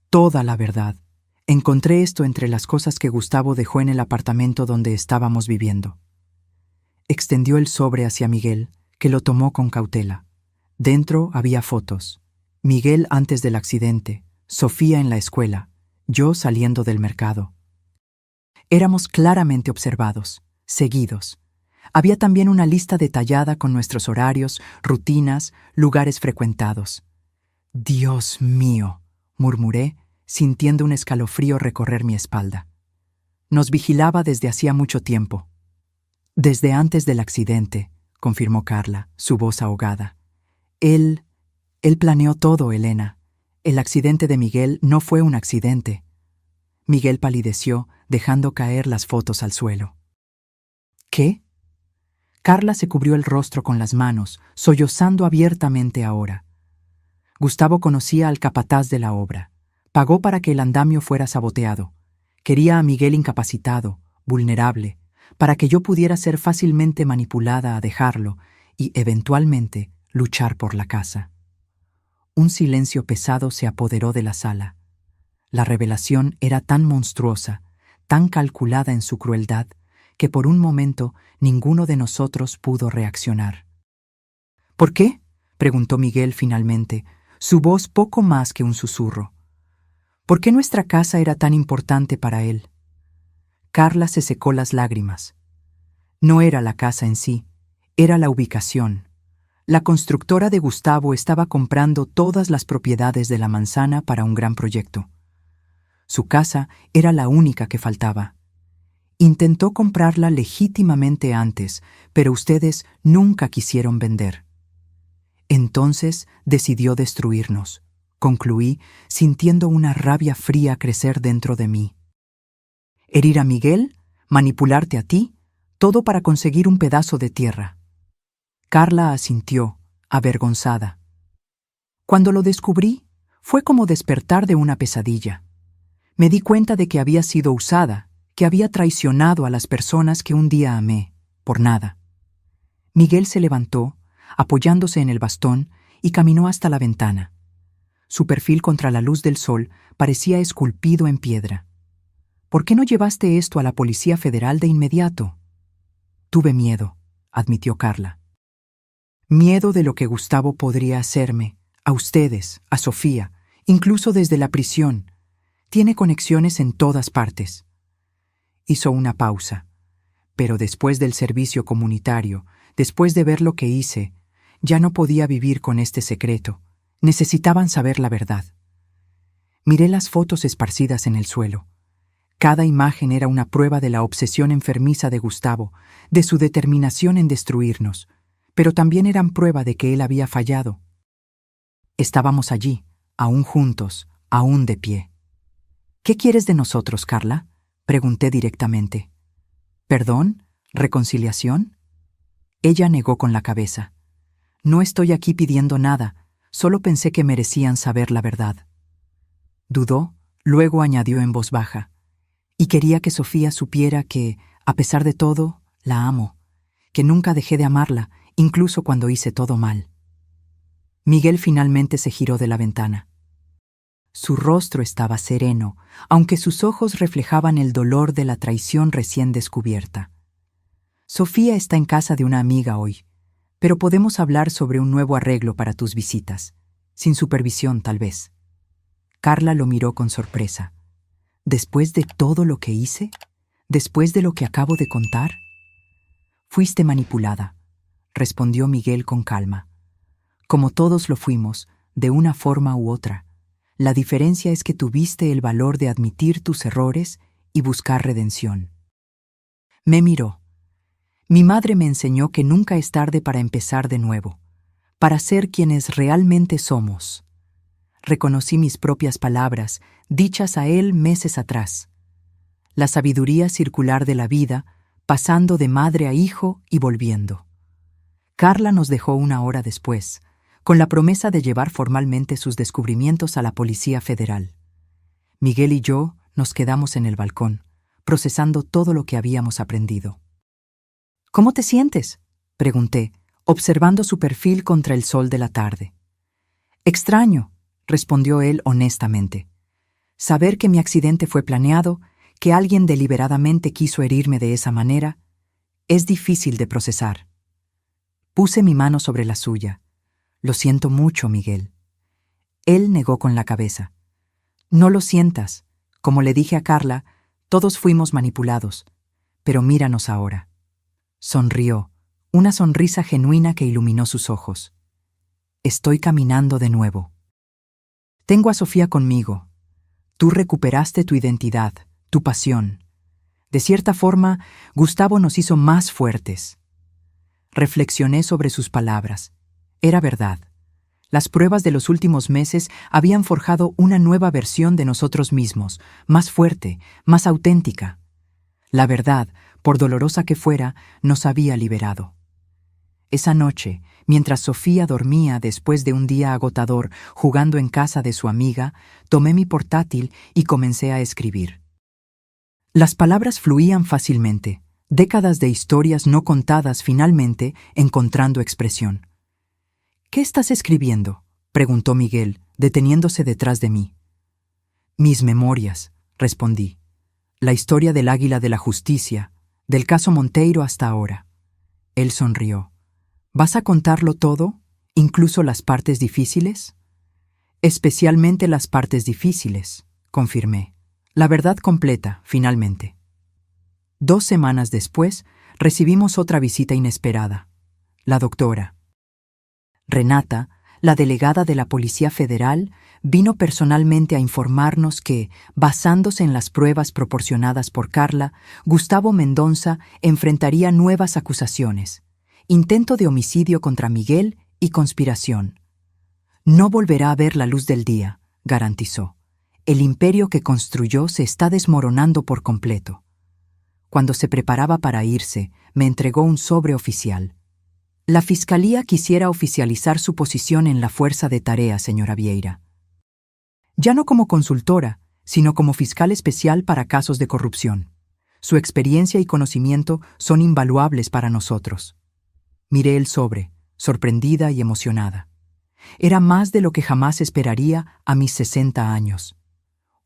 toda la verdad. Encontré esto entre las cosas que Gustavo dejó en el apartamento donde estábamos viviendo». Extendió el sobre hacia Miguel, que lo tomó con cautela. Dentro había fotos. Miguel antes del accidente, Sofía en la escuela, yo saliendo del mercado. Éramos claramente observados, seguidos. Había también una lista detallada con nuestros horarios, rutinas, lugares frecuentados. «Dios mío», murmuré, sintiendo un escalofrío recorrer mi espalda. Nos vigilaba desde hacía mucho tiempo. «Desde antes del accidente», confirmó Carla, su voz ahogada. Él planeó todo, Elena. El accidente de Miguel no fue un accidente». Miguel palideció, dejando caer las fotos al suelo. «¿Qué?». Carla se cubrió el rostro con las manos, sollozando abiertamente ahora. Gustavo conocía al capataz de la obra. Pagó para que el andamio fuera saboteado. Quería a Miguel incapacitado, vulnerable, para que yo pudiera ser fácilmente manipulada a dejarlo y, eventualmente, luchar por la casa. Un silencio pesado se apoderó de la sala. La revelación era tan monstruosa, tan calculada en su crueldad, que por un momento ninguno de nosotros pudo reaccionar. «¿Por qué?», preguntó Miguel finalmente, su voz poco más que un susurro. «¿Por qué nuestra casa era tan importante para él?». Carla se secó las lágrimas. No era la casa en sí, era la ubicación. La constructora de Gustavo estaba comprando todas las propiedades de la manzana para un gran proyecto. Su casa era la única que faltaba. Intentó comprarla legítimamente antes, pero ustedes nunca quisieron vender. Entonces decidió destruirnos, concluí, sintiendo una rabia fría crecer dentro de mí. Herir a Miguel, manipularte a ti, todo para conseguir un pedazo de tierra. Carla asintió, avergonzada. Cuando lo descubrí, fue como despertar de una pesadilla. Me di cuenta de que había sido usada, que había traicionado a las personas que un día amé, por nada. Miguel se levantó, apoyándose en el bastón, y caminó hasta la ventana. Su perfil contra la luz del sol parecía esculpido en piedra. ¿Por qué no llevaste esto a la Policía Federal de inmediato? Tuve miedo, admitió Carla. Miedo de lo que Gustavo podría hacerme, a ustedes, a Sofía, incluso desde la prisión. Tiene conexiones en todas partes. Hizo una pausa. Pero después del servicio comunitario, después de ver lo que hice, ya no podía vivir con este secreto. Necesitaban saber la verdad. Miré las fotos esparcidas en el suelo. Cada imagen era una prueba de la obsesión enfermiza de Gustavo, de su determinación en destruirnos, pero también eran prueba de que él había fallado. Estábamos allí, aún juntos, aún de pie. ¿Qué quieres de nosotros, Carla?, pregunté directamente. ¿Perdón? ¿Reconciliación? Ella negó con la cabeza. No estoy aquí pidiendo nada, solo pensé que merecían saber la verdad. Dudó, luego añadió en voz baja. Y quería que Sofía supiera que, a pesar de todo, la amo, que nunca dejé de amarla, incluso cuando hice todo mal. Miguel finalmente se giró de la ventana. Su rostro estaba sereno, aunque sus ojos reflejaban el dolor de la traición recién descubierta. Sofía está en casa de una amiga hoy, pero podemos hablar sobre un nuevo arreglo para tus visitas, sin supervisión tal vez. Carla lo miró con sorpresa. ¿Después de todo lo que hice? ¿Después de lo que acabo de contar? Fuiste manipulada, respondió Miguel con calma. Como todos lo fuimos, de una forma u otra. La diferencia es que tuviste el valor de admitir tus errores y buscar redención. Me miró. Mi madre me enseñó que nunca es tarde para empezar de nuevo, para ser quienes realmente somos. Reconocí mis propias palabras, dichas a él meses atrás. La sabiduría circular de la vida, pasando de madre a hijo y volviendo. Carla nos dejó 1 hora después, con la promesa de llevar formalmente sus descubrimientos a la Policía Federal. Miguel y yo nos quedamos en el balcón, procesando todo lo que habíamos aprendido. ¿Cómo te sientes?, pregunté, observando su perfil contra el sol de la tarde. Extraño, respondió él honestamente. Saber que mi accidente fue planeado, que alguien deliberadamente quiso herirme de esa manera, es difícil de procesar. Puse mi mano sobre la suya. Lo siento mucho, Miguel. Él negó con la cabeza. No lo sientas. Como le dije a Carla, todos fuimos manipulados. Pero míranos ahora. Sonrió, una sonrisa genuina que iluminó sus ojos. Estoy caminando de nuevo. Tengo a Sofía conmigo. Tú recuperaste tu identidad, tu pasión. De cierta forma, Gustavo nos hizo más fuertes. Reflexioné sobre sus palabras. Era verdad. Las pruebas de los últimos meses habían forjado una nueva versión de nosotros mismos, más fuerte, más auténtica. La verdad, por dolorosa que fuera, nos había liberado. Esa noche, mientras Sofía dormía después de un día agotador jugando en casa de su amiga, tomé mi portátil y comencé a escribir. Las palabras fluían fácilmente, décadas de historias no contadas finalmente encontrando expresión. ¿Qué estás escribiendo?, preguntó Miguel, deteniéndose detrás de mí. Mis memorias, respondí. La historia del Águila de la Justicia, del caso Monteiro hasta ahora. Él sonrió. ¿Vas a contarlo todo, incluso las partes difíciles? Especialmente las partes difíciles, confirmé. La verdad completa, finalmente. 2 semanas después, recibimos otra visita inesperada. La doctora. Renata, la delegada de la Policía Federal, vino personalmente a informarnos que, basándose en las pruebas proporcionadas por Carla, Gustavo Mendonça enfrentaría nuevas acusaciones, intento de homicidio contra Miguel y conspiración. No volverá a ver la luz del día, garantizó. El imperio que construyó se está desmoronando por completo. Cuando se preparaba para irse, me entregó un sobre oficial. La Fiscalía quisiera oficializar su posición en la Fuerza de Tarea, señora Vieira. Ya no como consultora, sino como fiscal especial para casos de corrupción. Su experiencia y conocimiento son invaluables para nosotros. Miré el sobre, sorprendida y emocionada. Era más de lo que jamás esperaría a mis 60 años.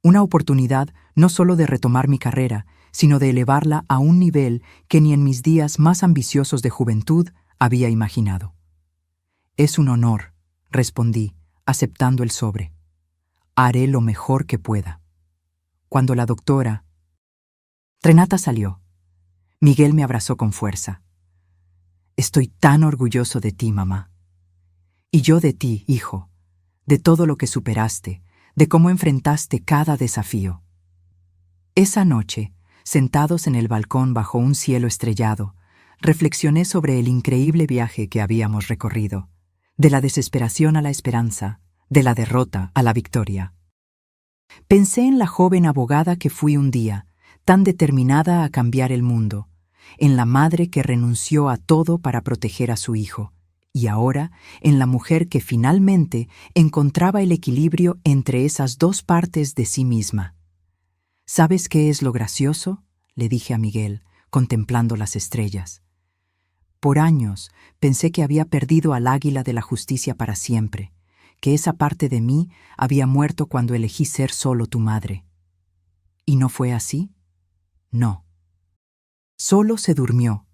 Una oportunidad no solo de retomar mi carrera, sino de elevarla a un nivel que ni en mis días más ambiciosos de juventud había imaginado. Es un honor, respondí, aceptando el sobre. Haré lo mejor que pueda. Cuando la doctora Renata salió, Miguel me abrazó con fuerza. Estoy tan orgulloso de ti, mamá. Y yo de ti, hijo, de todo lo que superaste, de cómo enfrentaste cada desafío. Esa noche, sentados en el balcón bajo un cielo estrellado, reflexioné sobre el increíble viaje que habíamos recorrido, de la desesperación a la esperanza, de la derrota a la victoria. Pensé en la joven abogada que fui un día, tan determinada a cambiar el mundo, en la madre que renunció a todo para proteger a su hijo, y ahora en la mujer que finalmente encontraba el equilibrio entre esas dos partes de sí misma. ¿Sabes qué es lo gracioso?, le dije a Miguel, contemplando las estrellas. Por años pensé que había perdido al águila de la justicia para siempre, que esa parte de mí había muerto cuando elegí ser solo tu madre. ¿Y no fue así? No. Solo se durmió,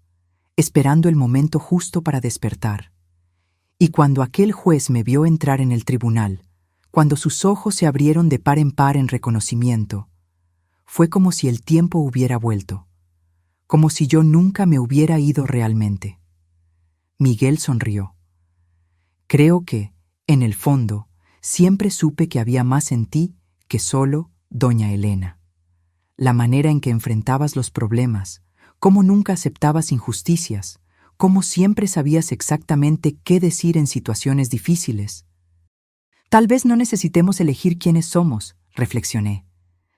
esperando el momento justo para despertar. Y cuando aquel juez me vio entrar en el tribunal, cuando sus ojos se abrieron de par en par en reconocimiento, fue como si el tiempo hubiera vuelto, como si yo nunca me hubiera ido realmente. Miguel sonrió. Creo que, en el fondo, siempre supe que había más en ti que solo doña Elena. La manera en que enfrentabas los problemas, cómo nunca aceptabas injusticias, cómo siempre sabías exactamente qué decir en situaciones difíciles. Tal vez no necesitemos elegir quiénes somos, reflexioné.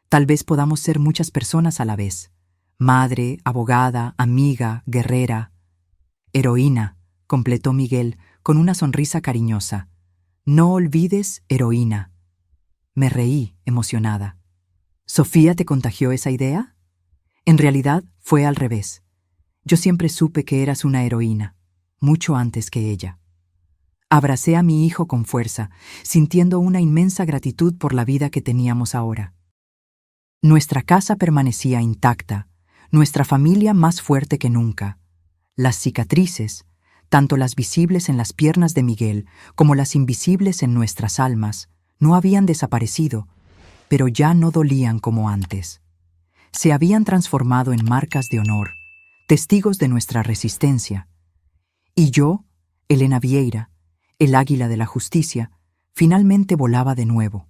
Tal vez podamos ser muchas personas a la vez. Madre, abogada, amiga, guerrera. Heroína, completó Miguel con una sonrisa cariñosa. No olvides, heroína. Me reí, emocionada. ¿Sofía te contagió esa idea? En realidad fue al revés. Yo siempre supe que eras una heroína, mucho antes que ella. Abracé a mi hijo con fuerza, sintiendo una inmensa gratitud por la vida que teníamos ahora. Nuestra casa permanecía intacta, nuestra familia más fuerte que nunca. Las cicatrices, tanto las visibles en las piernas de Miguel como las invisibles en nuestras almas, no habían desaparecido, pero ya no dolían como antes. Se habían transformado en marcas de honor, testigos de nuestra resistencia. Y yo, Elena Vieira, el águila de la justicia, finalmente volaba de nuevo,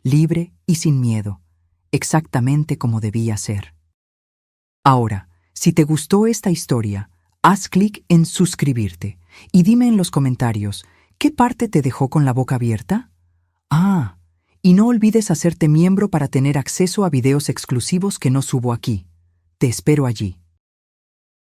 libre y sin miedo, exactamente como debía ser. Ahora, si te gustó esta historia, haz clic en suscribirte y dime en los comentarios, ¿qué parte te dejó con la boca abierta? Y no olvides hacerte miembro para tener acceso a videos exclusivos que no subo aquí. Te espero allí.